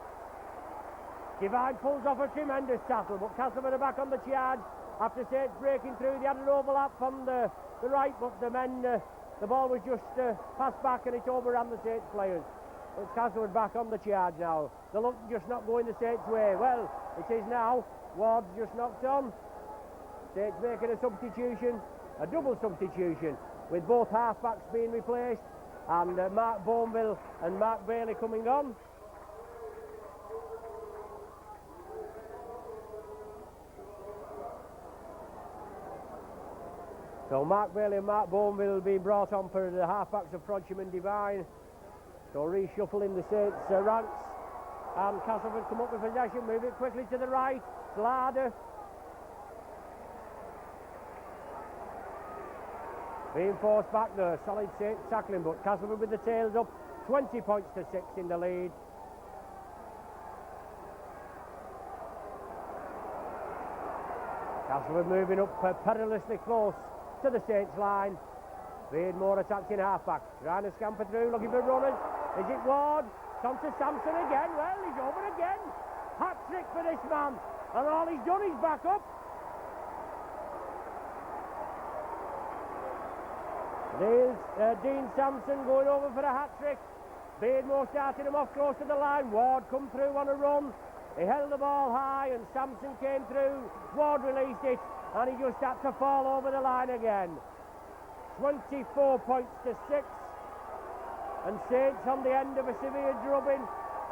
[SPEAKER 1] Devine pulls off a tremendous tackle, but Castleford are back on the charge. After Saints breaking through, they had an overlap from the right, but the men, the ball was just passed back and it overran the Saints players. It's Castleford back on the charge now. The luck just not going the Saints' way. Well, it is now. Ward's just knocked on. Saints making a substitution, a double substitution, with both half-backs being replaced, and Mark Bourneville and Mark Bailey coming on. So Mark Bailey and Mark Bourneville will be brought on for the half-backs of Frodsham and Devine. So reshuffling the Saints ranks, and Castleford come up with possession, move it quickly to the right. Slarder being forced back there, solid Saints tackling, but Castleford with the tails up, 20 points to 6 in the lead. Castleford moving up perilously close to the Saints line. Being more attacking half-back, trying to scamper through, looking for runners. Is it Ward? Tom to Sampson again. Well, he's over again. Hat-trick for this man, and all he's done is back up. There's Dean Sampson going over for a hat-trick. Beardmore started him off close to the line. Ward come through on a run. He held the ball high and Sampson came through. Ward released it and he just had to fall over the line again. 24 points to 6. And Saints on the end of a severe drubbing.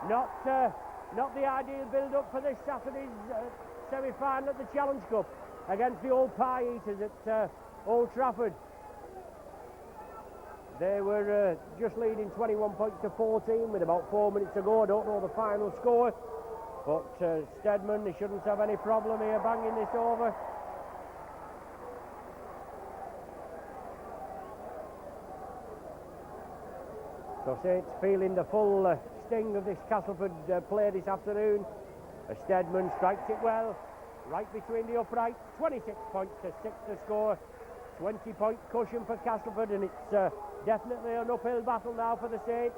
[SPEAKER 1] Not the ideal build-up for this Saturday's semi-final at the Challenge Cup against the old Pie Eaters at Old Trafford. They were just leading 21 points to 14 with about 4 minutes to go. I don't know the final score, but Steadman, he shouldn't have any problem here banging this over. So Saints feeling the full sting of this Castleford play this afternoon. Steadman strikes it well, right between the uprights. 26 points to 6 to score. 20-point cushion for Castleford, and it's definitely an uphill battle now for the Saints.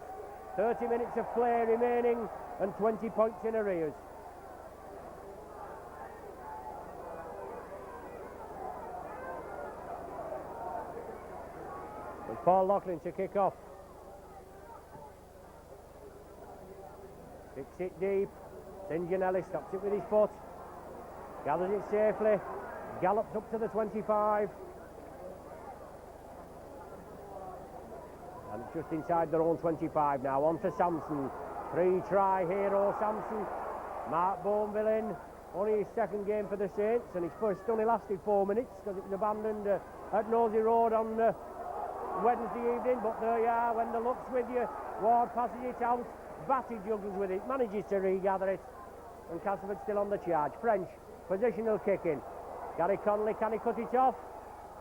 [SPEAKER 1] 30 minutes of play remaining and 20 points in arrears. It's Paul Loughlin to kick off. Kicks it deep. St. John Ellis stops it with his foot. Gathers it safely. Gallops up to the 25. And it's just inside their own 25 now. On to Sampson. 3-try hero Sampson. Mark Bourneville in. Only his second game for the Saints, and his first only lasted 4 minutes because it was abandoned at Nosey Road on Wednesday evening. But there you are, when the luck's with you. Ward passes it out. Batty juggles with it, manages to regather it. And Castleford still on the charge. French, positional kicking. Gary Connolly, can he cut it off?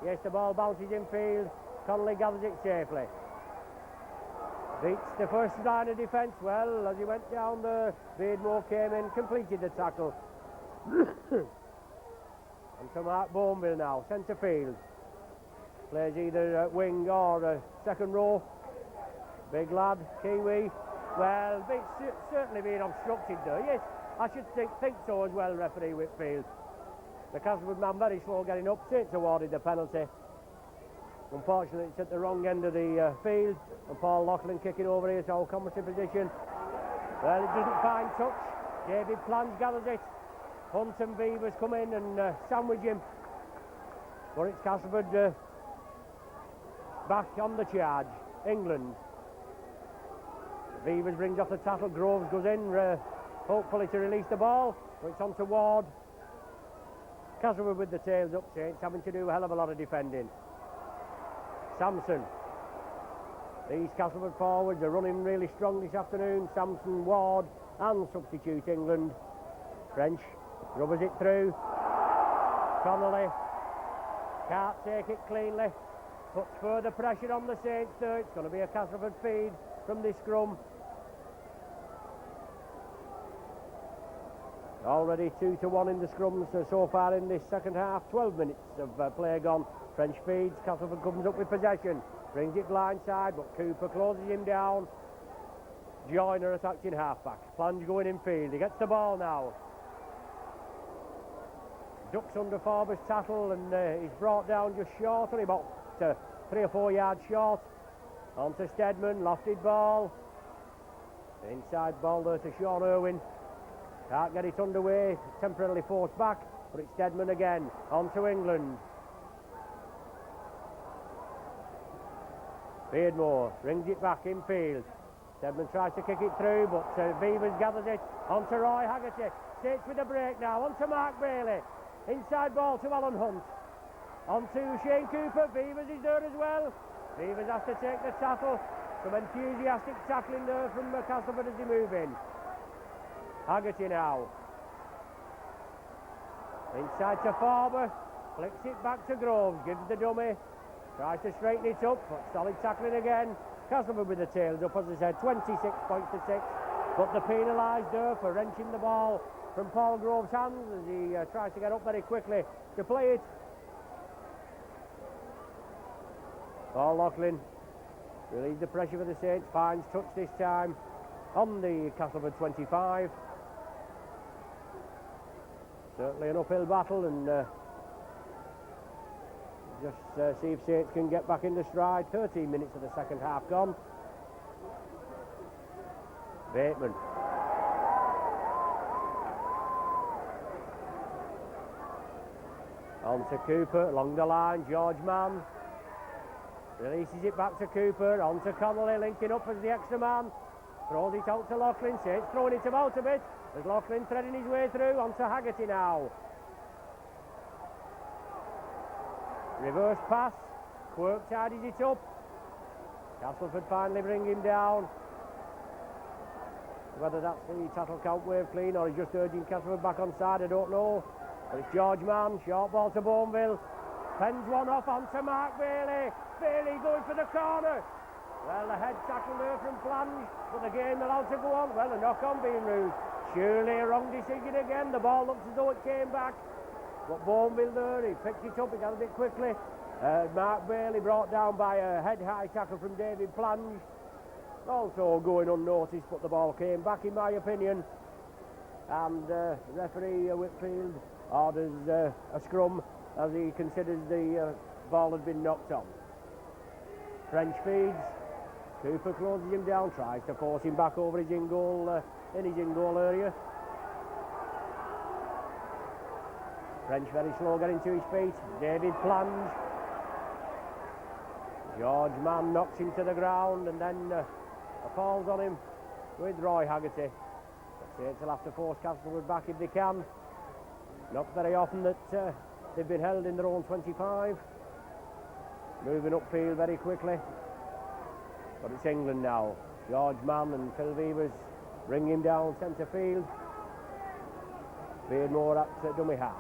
[SPEAKER 1] Yes, the ball bounces in field. Connolly gathers it safely. Beats the first line of defence well. As he went down there, Beardmore came in, completed the tackle. And to Mark Bourneville now, centre field. Plays either wing or second row. Big lad, Kiwi. Well, certainly being obstructed there. Yes, I should think so as well, referee Whitfield. The Castleford man very slow getting up. Saints awarded the penalty. Unfortunately, it's at the wrong end of the field, and Paul Loughlin kicking over here to our commentary position. Well, it doesn't find touch. David Plange gathers it. Hunt and Beavers come in and sandwich him. But it's Castleford back on the charge. England. Beavers brings off the tackle. Groves goes in, hopefully to release the ball. But it's on to Ward. Castleford with the tails up. Saints having to do a hell of a lot of defending. Samson. These Castleford forwards are running really strong this afternoon. Samson, Ward and substitute England. French rubbers it through. Connolly can't take it cleanly. Puts further pressure on the Saints though. It's going to be a Castleford feed from this scrum. Already 2-1 in the scrums so far in this second half. 12 minutes of play gone. French feeds. Castleford comes up with possession. Brings it blindside, but Cooper closes him down. Joyner attacked in half-back. Plange going in field. He gets the ball now. Ducks under Forber's tackle and he's brought down just short, only about 3 or 4 yards short. On to Steadman, lofted ball. Inside ball there to Sean Irwin. Can't get it underway, temporarily forced back, but it's Steadman again. On to England. Beardmore brings it back in field. Steadman tries to kick it through, but Beavers gathers it. On to Roy Haggerty. Sits with a break now. On to Mark Bailey. Inside ball to Alan Hunt. On to Shane Cooper. Beavers is there as well. Beavers has to take the tackle. Some enthusiastic tackling there from Castleford as they move in. Haggerty now. Inside to Forber. Flicks it back to Groves. Gives the dummy. Tries to straighten it up. Solid tackling again. Castleford with the tails up, as I said, 26 points to 6. But they're penalised there for wrenching the ball from Paul Groves' hands as he tries to get up very quickly to play it. Paul Loughlin relieves the pressure for the Saints. Finds touch this time on the Castleford 25. Certainly an uphill battle, and just see if Saints can get back into stride. 13 minutes of the second half gone. Bateman. On to Cooper, along the line, George Mann. Releases it back to Cooper, on to Connolly, linking up as the extra man. Throws it out to Loughlin, Saints throwing it about a bit. There's Loughlin threading his way through, on to Haggerty now. Reverse pass, Quirk tidies it up. Castleford finally bring him down. Whether that's the tackle count wave clean or he's just urging Castleford back on side, I don't know. But it's George Mann, short ball to Bourneville. Pens one off onto Mark Bailey. Bailey going for the corner. Well, the head tackle there from Plange, but the game allowed to go on. Well, a knock-on being ruled. Surely a wrong decision again. The ball looks as though it came back. But Bourneville there, he picked it up, he got a bit quickly. Mark Bailey brought down by a head-high tackle from David Plange. Also going unnoticed, but the ball came back, in my opinion. And referee Whitfield orders a scrum as he considers the ball had been knocked on. French feeds. Cooper closes him down, tries to force him back over his in-goal area. French very slow getting to his feet. David Plange. George Mann knocks him to the ground and then falls on him with Roy Haggerty. Saints will have to force Castleford back if they can. Not very often that they've been held in their own 25. Moving upfield very quickly. But it's England now. George Mann and Phil Beavers bring him down centre field. Beardmore at dummy half.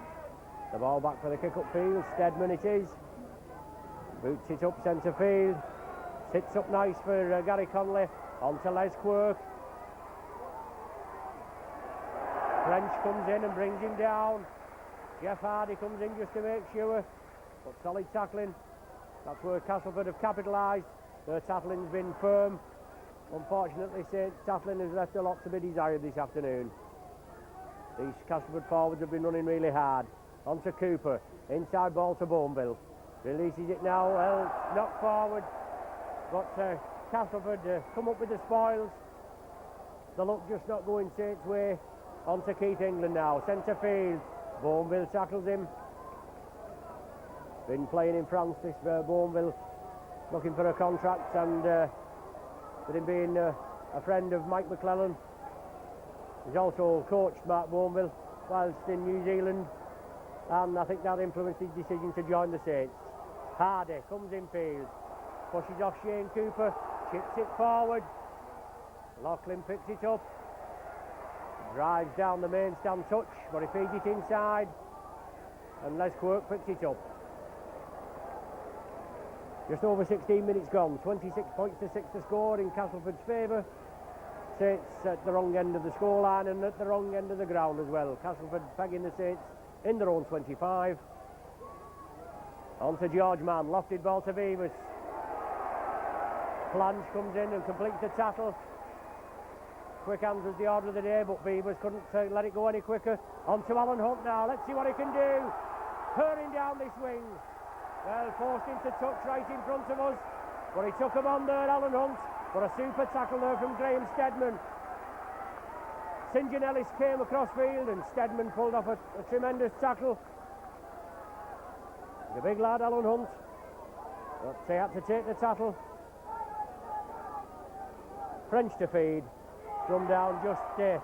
[SPEAKER 1] The ball back for the kick-up field. Steadman it is. Boots it up centre field. Sits up nice for Gary Connolly. On to Les Quirk. French comes in and brings him down. Jeff Hardy comes in just to make sure. But solid tackling. That's where Castleford have capitalised. Their tackling's been firm. Unfortunately, Saints tackling has left a lot to be desired this afternoon. These Castleford forwards have been running really hard. onto Cooper. Inside ball to Bourneville. Releases it now. Well, knocked forward. But Castleford come up with the spoils. The luck just not going Saints' way. Onto Keith England now. Centre field. Bourneville tackles him. Been playing in France, this Bourneville. Looking for a contract, and with him being a friend of Mike McClellan. He's also coached Mark Bourneville whilst in New Zealand, and I think that influenced his decision to join the Saints. Hardy comes in field, pushes off Shane Cooper, chips it forward. Loughlin picks it up, drives down the main stand touch, but he feeds it inside, and Les Quirk picks it up. Just over 16 minutes gone, 26 points to 6 to score in Castleford's favour. Saints at the wrong end of the scoreline and at the wrong end of the ground as well. Castleford pegging the Saints in their own 25. On to George Mann, lofted ball to Beavers. Plange comes in and completes the tackle. Quick hands was the order of the day, but Beavers couldn't let it go any quicker. On to Alan Hunt now, let's see what he can do. Hurling down this wing. Well, forced into touch right in front of us, but he took him on there, Alan Hunt. But a super tackle there from Graham Steadman. St John Ellis came across field and Steadman pulled off a tremendous tackle. The big lad, Alan Hunt, but they had to take the tackle. French to feed, come down just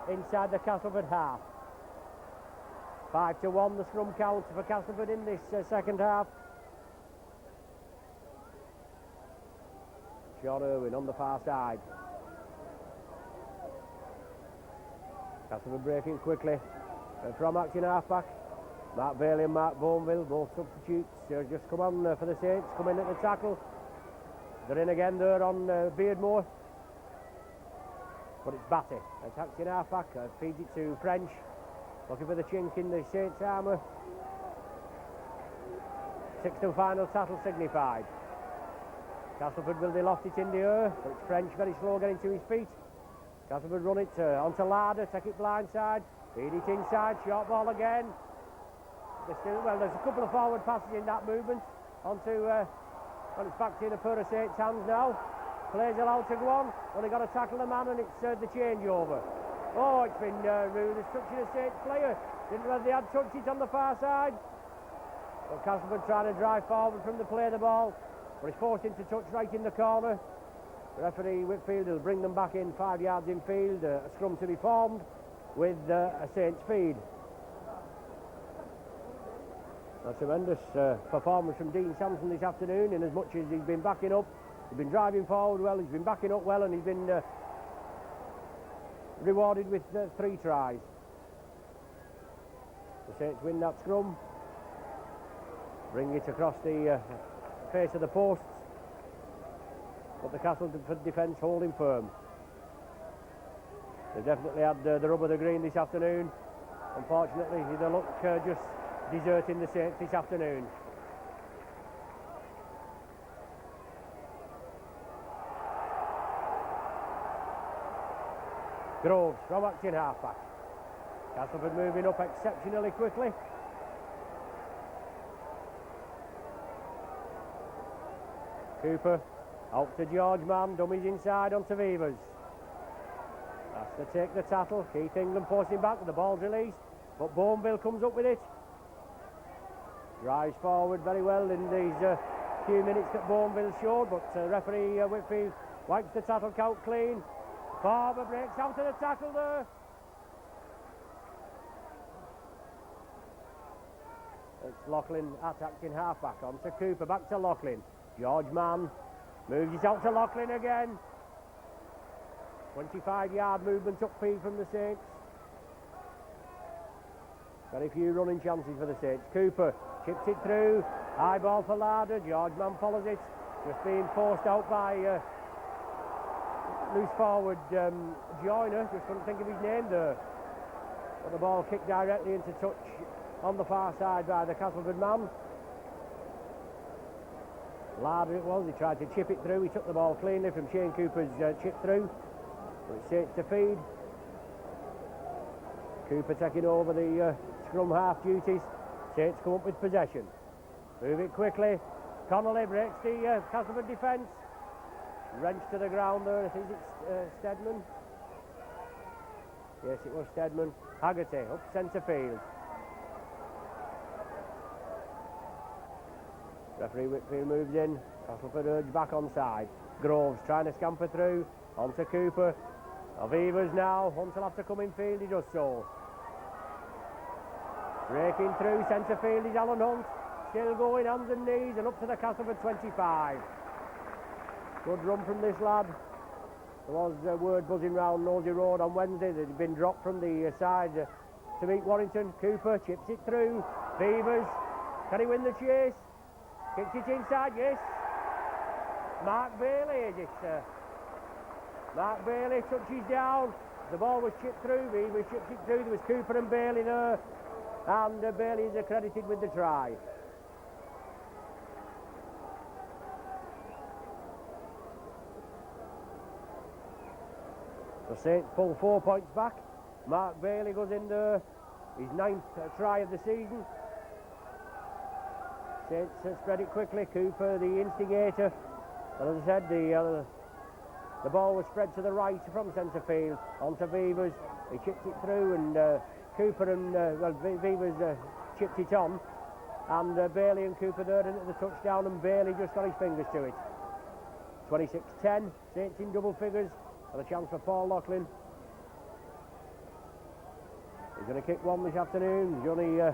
[SPEAKER 1] inside the Castleford half. 5-1 the scrum count for Castleford in this second half. Sean Irwin on the far side. Castleford breaking quickly from acting half-back. Mark Bailey and Mark Bourneville, both substitutes, just come on for the Saints, come in at the tackle. They're in again there on Beardmore. But it's Batty, attacks in half-back, feeds it to French. Looking for the chink in the Saints' armour. Sixth and final tackle signified. Castleford will loft it in the air, but it's French very slow getting to his feet. Castleford run it onto Larder, take it blindside, feed it inside, short ball again. There's a couple of forward passes in that movement. Onto, well, it's back in a pair of Saints' hands now. Players allowed to go on, only got to tackle the man, and it's the changeover. Oh, it's been rude. It's touching a Saints player. Didn't know they had touched it on the far side. But Castleford trying to drive forward from the play of the ball. But he's forced into touch right in the corner. The referee Whitfield will bring them back in 5 yards in field. A scrum to be formed with a Saints feed. A tremendous performance from Dean Sampson this afternoon, in as much as he's been backing up. He's been driving forward well, he's been backing up well, and he's been rewarded with 3 tries. The Saints win that scrum, bring it across the face of the posts, but the Castleford defence holding firm. They definitely had the rub of the green this afternoon. Unfortunately, the luck just deserting the Saints this afternoon. Groves from acting halfback. Castleford moving up exceptionally quickly. Cooper out to George Mann, dummies inside onto Vivers. Has to take the tackle. Keith England posting back, the ball's released, but Bourneville comes up with it. Drives forward very well in these few minutes that Bourneville showed, but referee Whitfield wipes the tackle count clean. Barber breaks out of the tackle there. It's Loughlin attacking halfback onto Cooper, back to Loughlin. George Mann moves it out to Loughlin again. 25-yard movement upfield from the Saints. Very few running chances for the Saints. Cooper chips it through. High ball for Larder. George Mann follows it. Just being forced out by loose forward Joyner. Just couldn't think of his name there. But the ball kicked directly into touch on the far side by the Castleford man. Larder it was. He tried to chip it through. He took the ball cleanly from Shane Cooper's chip through. But it's Saints to feed. Cooper taking over the scrum half duties. Saints come up with possession. Move it quickly. Connolly breaks the Castleford defence. Wrench to the ground there. I think it's Stedman. Yes, it was Stedman. Haggerty up centre field. Referee Whitfield moves in. Castleford urge back on side. Groves trying to scamper through. On to Cooper. Avivas now. Hunt will have to come in field. He does so. Breaking through centre field is Alan Hunt. Still going hands and knees and up to the Castleford 25. Good run from this lad. There was word buzzing round Nosey Road on Wednesday that he'd been dropped from the side to meet Warrington. Cooper chips it through. Beavers. Can he win the chase? Kicks it inside, yes. Mark Bailey is it? Mark Bailey touches down. The ball was chipped through. Beavers chipped it through. There was Cooper and Bailey there. And Bailey is accredited with the try. The Saints pull 4 points back. Mark Bailey goes in there. His 9th try of the season. Saints spread it quickly. Cooper, the instigator. And as I said, the ball was spread to the right from centre field. Onto Beavers. He chipped it through, and Cooper and Beavers chipped it on. And Bailey and Cooper there at the touchdown, and Bailey just got his fingers to it. 26-10. Saints in double figures. And a chance for Paul Loughlin. He's going to kick one this afternoon. The only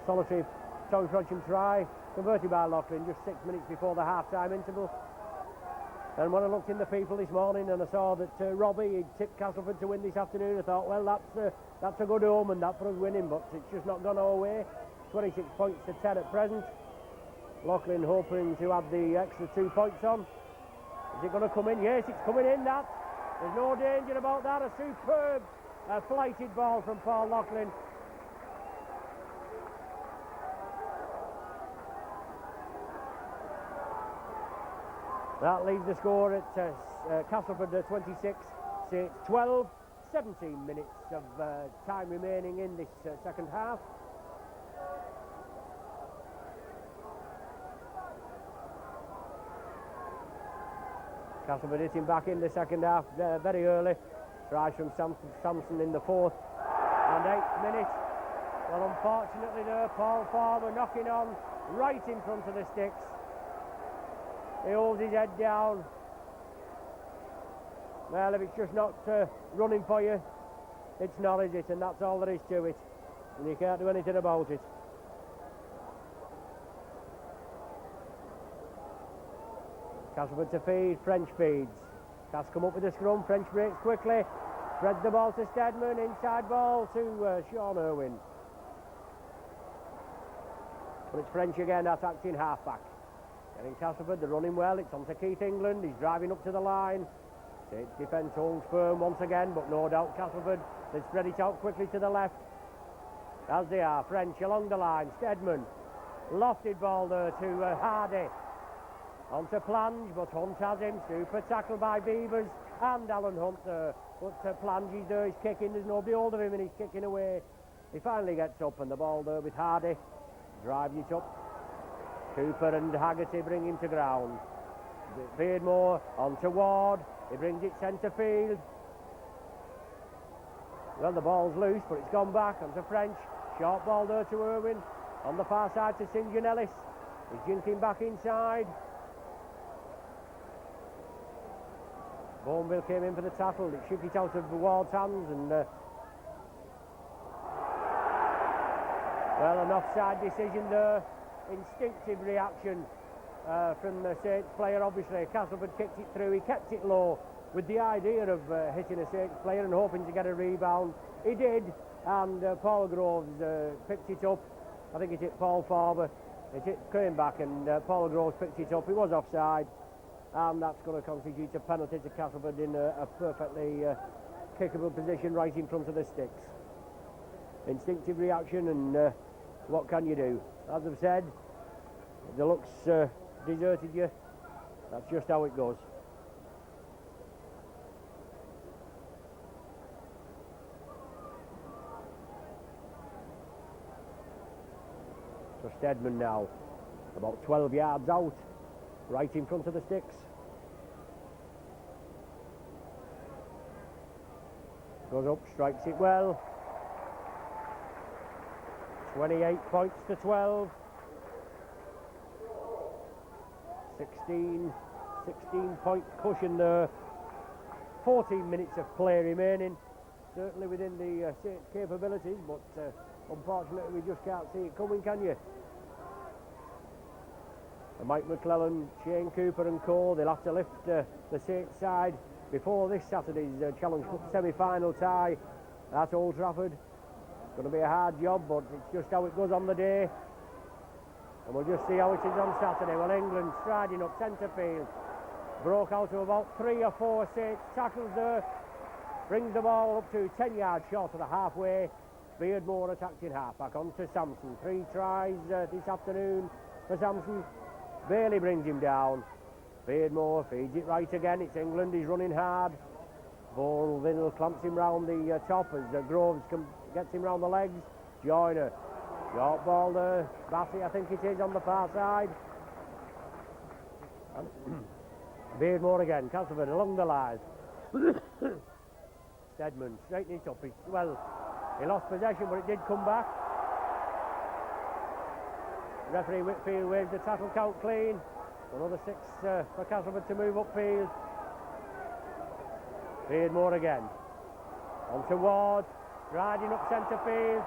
[SPEAKER 1] solitary Tommy Frodsham try converted by Loughlin just 6 minutes before the half-time interval. And when I looked in the people this morning and I saw that Robbie had tipped Castleford to win this afternoon, I thought, well, that's a good omen, that for us winning, but it's just not gone our way. 26 points to 10 at present. Loughlin hoping to add the extra 2 points on. Is it going to come in? Yes, it's coming in, that. There's no danger about that. A superb flighted ball from Paul Loughlin. That leaves the score at Castleford 26, Saints 12. 17 minutes of time remaining in this second half. Castleford hitting back in the second half very early. Tries from Sampson in the 4th and 8th minute. Well, unfortunately there, Paul Farmer knocking on right in front of the sticks. He holds his head down. Well, if it's just not running for you, it's not, is it? And that's all there is to it. And you can't do anything about it. Castleford to feed, French feeds. Cass come up with a scrum, French breaks quickly. Spreads the ball to Stedman, inside ball to Sean Irwin. But it's French again, attacking half-back. Getting Castleford, they're running well, it's on to Keith England, he's driving up to the line. Saints defence holds firm once again, but no doubt Castleford, they spread it out quickly to the left. As they are, French along the line, Stedman. Lofted ball there to Hardy. On to Plange, but Hunt has him. Super tackle by Beavers and Alan Hunt there. But Plange is there, he's kicking, there's nobody hold of him and he's kicking away. He finally gets up and the ball there with Hardy. Drives it up. Cooper and Haggerty bring him to ground. Beardmore on to Ward. He brings it centre field. Well, the ball's loose, but it's gone back onto French. Short ball there to Irwin. On the far side to St. John Ellis. He's jinking back inside. Boneville came in for the tackle. It shook it out of Ward's hands and well, an offside decision there. Instinctive reaction from the Saints player. Obviously Castleford kicked it through. He kept it low with the idea of hitting a Saints player and hoping to get a rebound. He did, and Paul Groves picked it up. I think it hit Paul Farber. It came back and Paul Groves picked it up. He was offside. And that's going to constitute a penalty to Castleford in a perfectly kickable position right in front of the sticks. Instinctive reaction, and what can you do? As I've said, the looks deserted you. That's just how it goes. for Stedman now. About 12 yards out, right in front of the sticks. Goes up, strikes it well. 28 points to 12. 16 point cushion there. 14 minutes of play remaining. Certainly within the Saints' capabilities, but unfortunately we just can't see it coming, can you? Mike McClellan, Shane Cooper and co, they'll have to lift the Saints side before this Saturday's Challenge Cup semi-final tie at Old Trafford. It's going to be a hard job, but it's just how it goes on the day. And we'll just see how it is on Saturday. Well, England striding up centre field. Broke out of about 3 or 4 Saints tackles there. Brings the ball up to 10 yards short of the halfway. Beardmore attacked in half. Back on to Sampson. 3 tries this afternoon for Sampson. Bailey brings him down. Beardmore feeds it right again. It's England. He's running hard. Bolvin clamps him round the top as Groves gets him round the legs. Joyner. Short ball there. Bassey, I think it is, on the far side. Beardmore again. Castleford along the line. Stedman straightening it up. He lost possession, but it did come back. Referee Whitfield waves the tackle count clean. Another 6 for Castleford to move upfield. Beardmore again. On to Ward. Riding up centre field.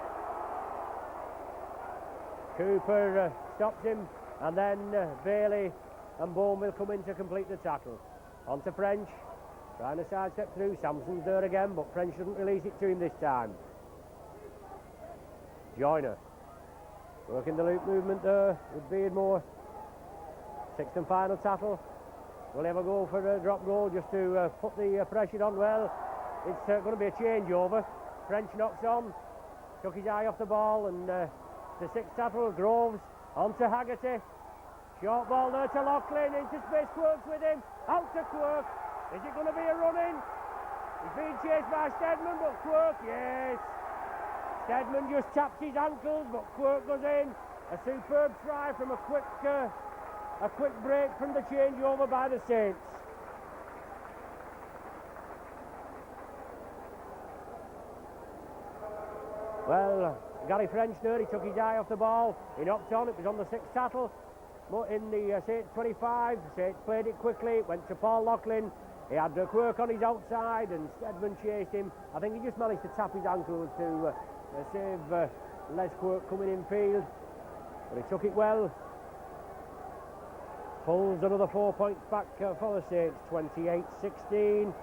[SPEAKER 1] Cooper stops him, and then Bailey and Bone will come in to complete the tackle. On to French. Trying to sidestep through. Sampson's there again, but French doesn't release it to him this time. Joyner. Working the loop movement there with Beardmore. 6th and final tackle. Will he ever go for a drop goal just to put the pressure on? Well, it's going to be a changeover. French knocks on. Took his eye off the ball, and the 6th tackle. Groves on to Haggerty. Short ball there to Loughlin. Into space. Quirk's with him. Out to Quirk. Is it going to be a run-in? He's being chased by Stedman, but Quirk, yes. Stedman just taps his ankles, but Quirk goes in. A superb try from a quick break from the changeover by the Saints. Well, Gary French there, he took his eye off the ball. He knocked on, it was on the 6th tackle. In the Saints 25, Saints played it quickly, it went to Paul Loughlin. He had Quirk on his outside and Stedman chased him. I think he just managed to tap his ankles to save Les Quirk coming in field. But he took it well. Pulls another 4 points back for the Saints. 28-16.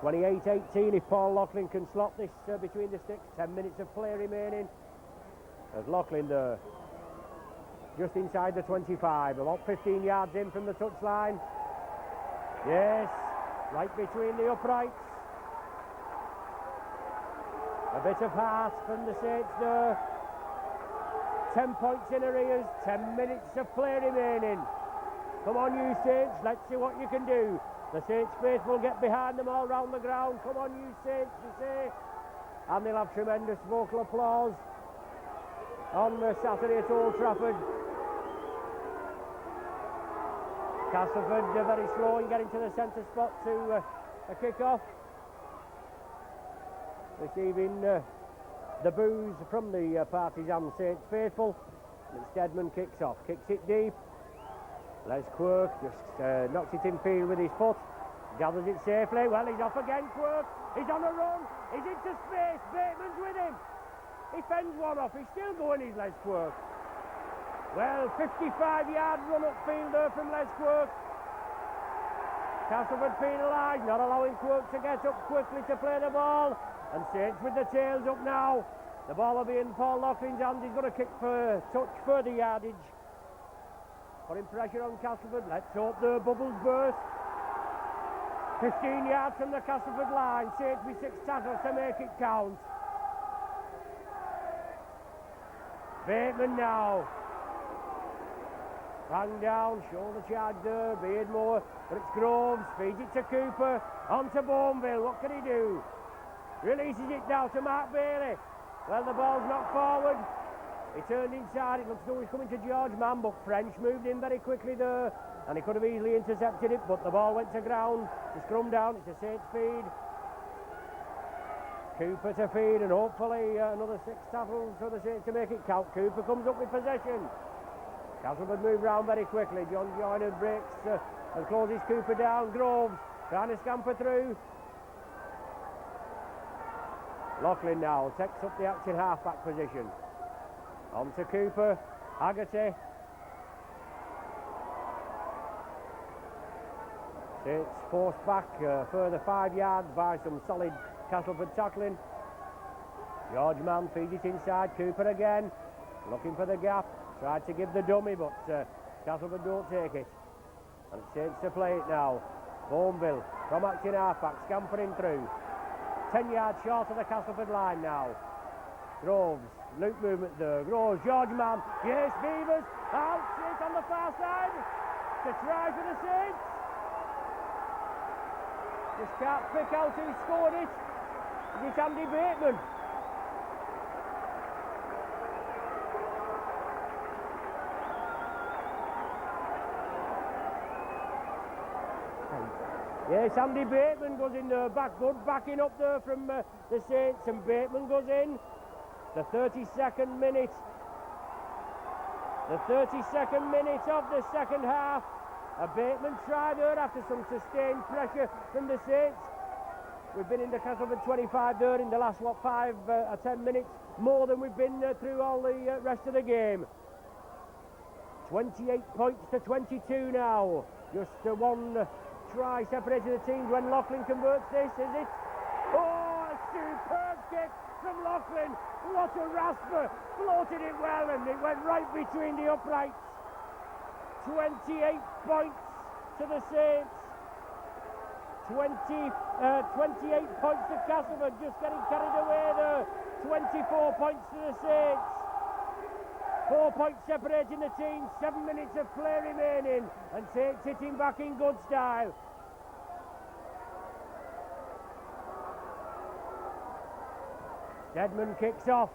[SPEAKER 1] 28-18 if Paul Loughlin can slot this between the sticks. 10 minutes of play remaining. As Loughlin there. Just inside the 25. About 15 yards in from the touchline. Yes, right between the uprights. A bit of heart from the Saints there. 10 points in arrears, 10 minutes of play remaining. Come on, you Saints, let's see what you can do. The Saints faithful get behind them all round the ground. Come on, you Saints, you say. And they'll have tremendous vocal applause on Saturday at Old Trafford. Castleford very slow in getting to the centre spot to a kick-off. Receiving the boos from the Partisan Saints faithful. And Stedman kicks off, kicks it deep. Les Quirk just knocks it in field with his foot. Gathers it safely. Well, he's off again, Quirk. He's on a run. He's into space. Bateman's with him. He fends one off. He's still going, he's Les Quirk. Well, 55-yard run upfield there from Les Quirk. Castleford penalised, not allowing Quirk to get up quickly to play the ball. And Saints with the tails up now. The ball will be in Paul Loughlin's hands. He's going to kick for touch further yardage. Putting pressure on Castleford. Let's hope the bubbles burst. 15 yards from the Castleford line. Saints with 6 tackles to make it count. Bateman now. Bang down, shoulder charge there, Beardmore, but it's Groves, feeds it to Cooper, on to Boneville, what can he do? Releases it now to Mark Bailey. Well, the ball's knocked forward. He turned inside, it looks as though he's coming to George Mann, but French moved in very quickly there, and he could have easily intercepted it, but the ball went to ground. It's scrum down, it's a Saints feed. Cooper to feed, and hopefully another 6 tackles for the Saints to make it count. Cooper comes up with possession. Castleford move round very quickly. John Joyner breaks and closes Cooper down. Groves trying to scamper through. Loughlin now takes up the action half-back position. On to Cooper. Haggerty. Saints forced back further 5 yards by some solid Castleford tackling. George Mann feeds it inside. Cooper again, looking for the gap. Tried to give the dummy, but Castleford don't take it. And it's Saints to play it now. Bourneville from action half-back, scampering through. 10 yards short of the Castleford line now. Groves, loop movement there. Groves, George Mann. Yes, Beavers. Out, straight on the far side. To try for the Saints. Just can't pick out who scored it. It's Andy Bateman. Yes, Andy Bateman goes in there, good backing up there from the Saints, and Bateman goes in. The 32nd minute. The 32nd minute of the second half. A Bateman try there after some sustained pressure from the Saints. We've been in the Castleford 25 there in the last, 5 or 10 minutes, more than we've been through all the rest of the game. 28 points to 22 now. Just one try separating the teams when Loughlin converts this, is it? Oh, a superb kick from Loughlin. What a rasper. Floated it well and it went right between the uprights. 28 points to the Saints. 28 points to Castleford, just getting carried away there. 24 points to the Saints. 4 points separating the teams, 7 minutes of play remaining, and Saints hitting back in good style. Stedman kicks off.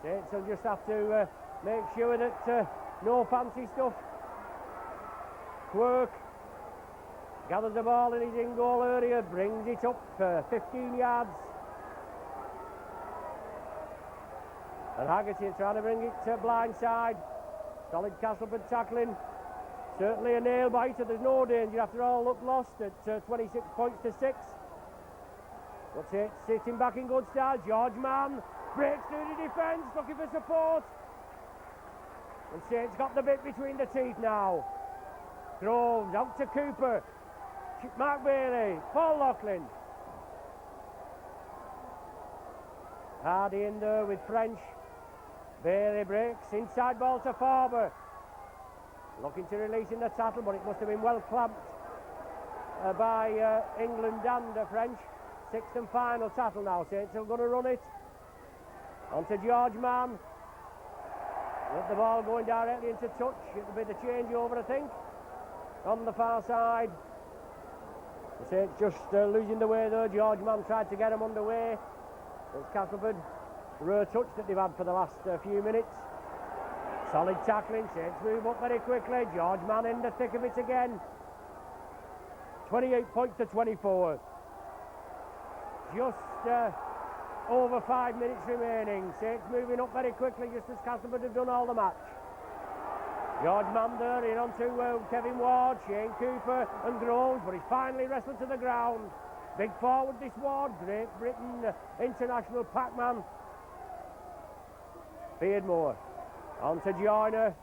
[SPEAKER 1] Saints will just have to make sure that no fancy stuff. Quirk gathers the ball in his in-goal area, brings it up 15 yards. And Haggerty trying to bring it to blind side. Solid Castleford tackling. Certainly a nail biter. There's no danger after all. Look lost at 26 points to 6. But it's sitting back in good style. George Mann breaks through the defence, looking for support. And Saints got the bit between the teeth now. Groves out to Cooper. Mark Bailey. Paul Loughlin. Hardy in there with French. Bailey breaks, inside ball to Farber. Looking to release in the tackle, but it must have been well clamped by England and French. 6th and final tackle now. Saints are going to run it. On to George Mann. With the ball going directly into touch. It'll be the changeover, I think. On the far side. The Saints just losing the way there. George Mann tried to get him underway. It's Castleford. Rare touch that they've had for the last few minutes. Solid tackling. Saints move up very quickly. George Mann in the thick of it again. 28 points to 24. Just over 5 minutes remaining. Saints moving up very quickly, just as Castleford have done all the match. George Mann there in onto Kevin Ward, Shane Cooper and Groves, but he's finally wrestled to the ground. Big forward this Ward, Great Britain international Pac-Man. Beardmore on to Joyner.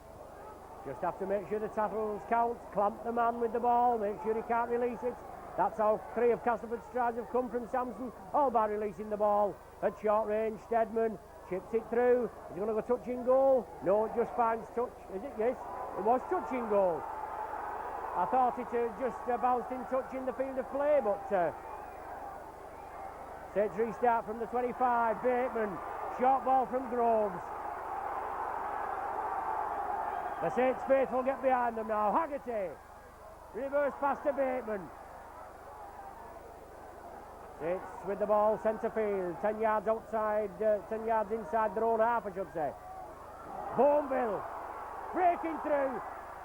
[SPEAKER 1] Just have to make sure the tackles count. Clamp the man with the ball, make sure he can't release it. That's how 3 of Castleford's strides have come from Samson, all by releasing the ball at short range. Stedman chips it through. Is he going to go touching goal? No, it just finds touch. Is it? Yes, it was touching goal. I thought it just bounced in touch in the field of play, but Saints restart from the 25. Bateman, short ball from Groves. The Saints faithful get behind them now. Haggerty, reverse pass to Bateman. Saints with the ball, centre field, 10 yards outside, 10 yards inside their own half, I should say. Bourneville breaking through,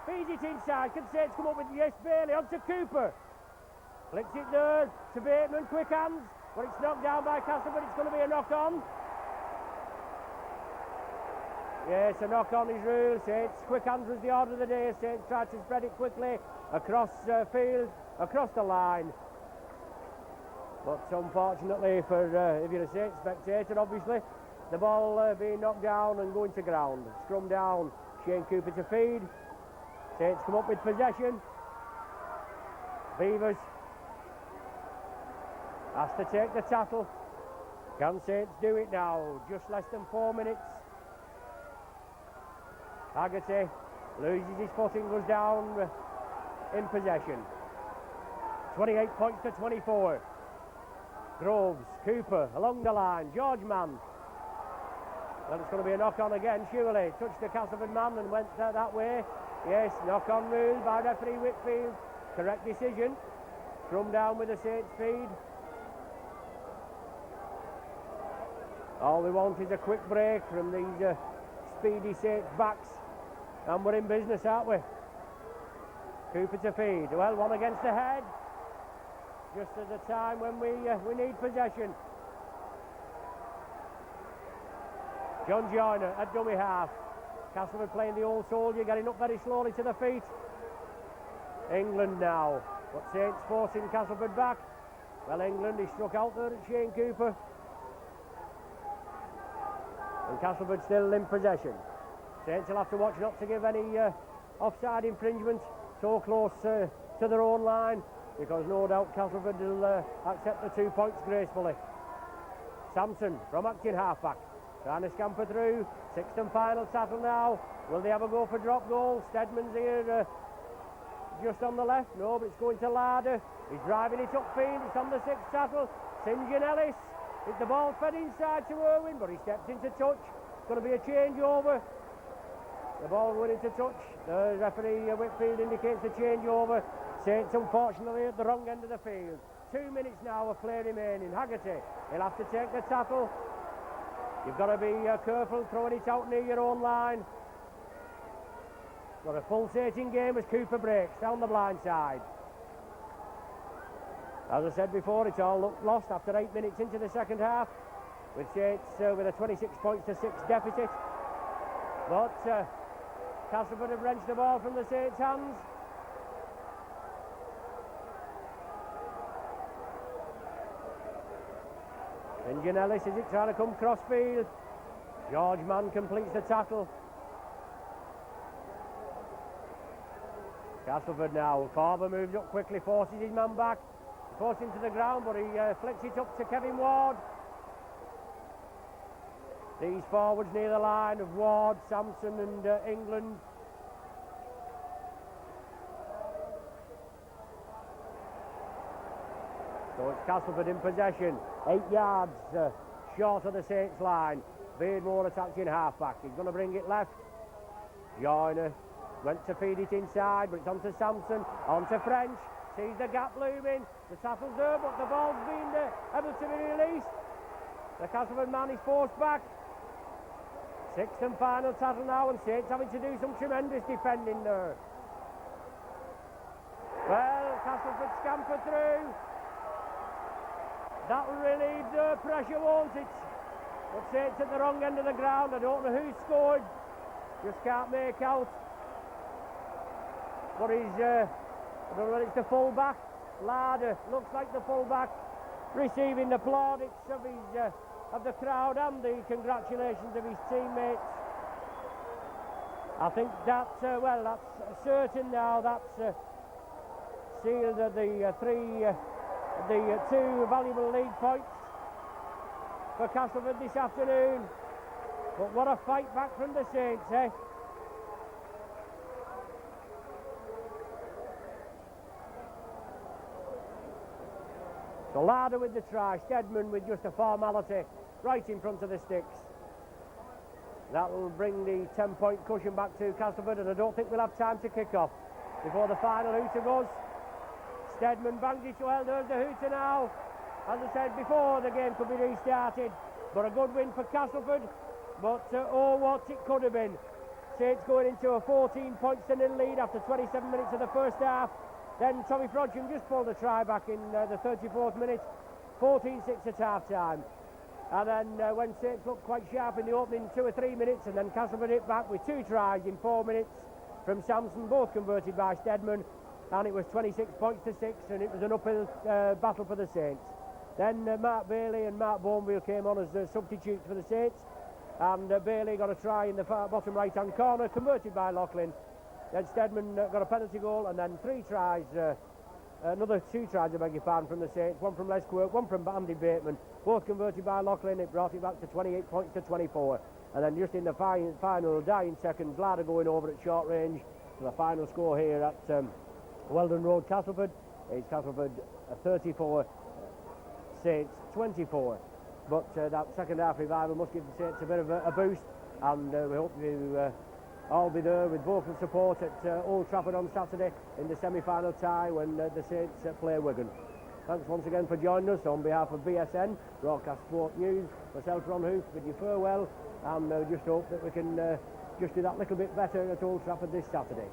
[SPEAKER 1] feeds it inside, can Saints come up with yes, Bailey onto Cooper. Flicks it there to Bateman, quick hands, but it's knocked down by Castleford. It's going to be a knock on. Yes, a knock on is rule. Saints, quick hands was the order of the day. Saints tried to spread it quickly across field, across the line. But unfortunately for, if you're a Saints spectator, obviously, the ball being knocked down and going to ground. Scrum down, Shane Cooper to feed. Saints come up with possession. Beavers has to take the tackle. Can Saints do it now? Just less than 4 minutes. Haggerty loses his footing, goes down in possession. 28 points to 24. Groves, Cooper along the line, George Mann. Well, it's going to be a knock on again, surely. Touched the Castleford man and went that way. Yes, knock on rule by referee Whitfield. Correct decision. Scrum down with the Saints feed. All we want is a quick break from these speedy Saints backs, and we're in business, aren't we? Cooper to feed. Well, one against the head, just at the time when we need possession. John Joyner at dummy half. Castleford playing the old soldier, getting up very slowly to the feet. England now, but Saints forcing Castleford back. Well, England is struck out there at Shane Cooper. And Castleford still in possession. Saints will have to watch not to give any offside infringement so close to their own line, because no doubt Castleford will accept the 2 points gracefully. Sampson from acting halfback, trying to scamper through. Sixth and final tackle now. Will they have a go for drop goal? Stedman's here just on the left. No, but it's going to Larder. He's driving it upfield. It's on the sixth tackle. St. John Ellis. The ball fed inside to Irwin, but he steps into touch. It's going to be a changeover. The ball went into touch. The referee Whitfield indicates the changeover. Saints unfortunately at the wrong end of the field. 2 minutes now of play remaining. Haggerty, he'll have to take the tackle. You've got to be careful throwing it out near your own line. Got a pulsating game as Cooper breaks down the blind side. As I said before, it's all looked lost after 8 minutes into the second half, with Saints with a 26 points to 6 deficit. But Castleford have wrenched the ball from the Saints' hands. St. John Ellis, is it trying to come cross-field? George Mann completes the tackle. Castleford now. Farber moves up quickly, forces his man back. Forced him to the ground, but he flicks it up to Kevin Ward. These forwards near the line of Ward, Sampson and England. So it's Castleford in possession. 8 yards short of the Saints line. Beardmore attacking halfback. He's going to bring it left. Joyner went to feed it inside, but it's on to Sampson, on to French. Sees the gap looming. The tackle's there, but the ball's been able to be released. The Castleford man is forced back. Sixth and final tackle now, and Saints having to do some tremendous defending there. Well, Castleford scampered through. That will relieve the pressure, won't it? But Saints at the wrong end of the ground. I don't know who scored. Just can't make out. But he's, I don't know whether it's the full-back. Larder looks like the full-back, receiving the plaudits of his of the crowd and the congratulations of his teammates. I think that's well, that's certain now. That's sealed the two valuable league points for Castleford this afternoon. But what a fight back from the Saints, eh? So Larder with the try, Stedman with just a formality right in front of the sticks. That'll bring the 10-point cushion back to Castleford, and I don't think we'll have time to kick off before the final hooter goes. Stedman bangs it well, there's the hooter now. As I said before, the game could be restarted, but a good win for Castleford. But oh, what it could have been Saints going into a 14-point-to-0 lead after 27 minutes of the first half. Then Tommy Frodsham just pulled a try back in the 34th minute. 14-6 at half-time. And then when Saints looked quite sharp in the opening 2 or 3 minutes, and then Castleford hit back with 2 tries in 4 minutes from Samson, both converted by Steadman, and it was 26 points to 6, and it was an uphill battle for the Saints. Then Mark Bailey and Mark Boneville came on as substitutes for the Saints, and Bailey got a try in the far bottom right-hand corner, converted by Loughlin. Then Steadman got a penalty goal, and then 3 tries, another 2 tries, I beg your pardon, from the Saints, one from Les Quirk, one from Andy Bateman, both converted by Loughlin. It brought it back to 28 points to 24. And then just in the final dying seconds, Larder going over at short range. So the final score here at Weldon Road, Castleford, is Castleford 34, Saints 24. But that second half revival must give the Saints a bit of a boost, and we hope to all be there with vocal support at Old Trafford on Saturday in the semi-final tie when the Saints play Wigan. Thanks once again for joining us. On behalf of BSN, Broadcast Sport News, myself, Ron Hoof, bid you farewell, and just hope that we can just do that little bit better at Old Trafford this Saturday.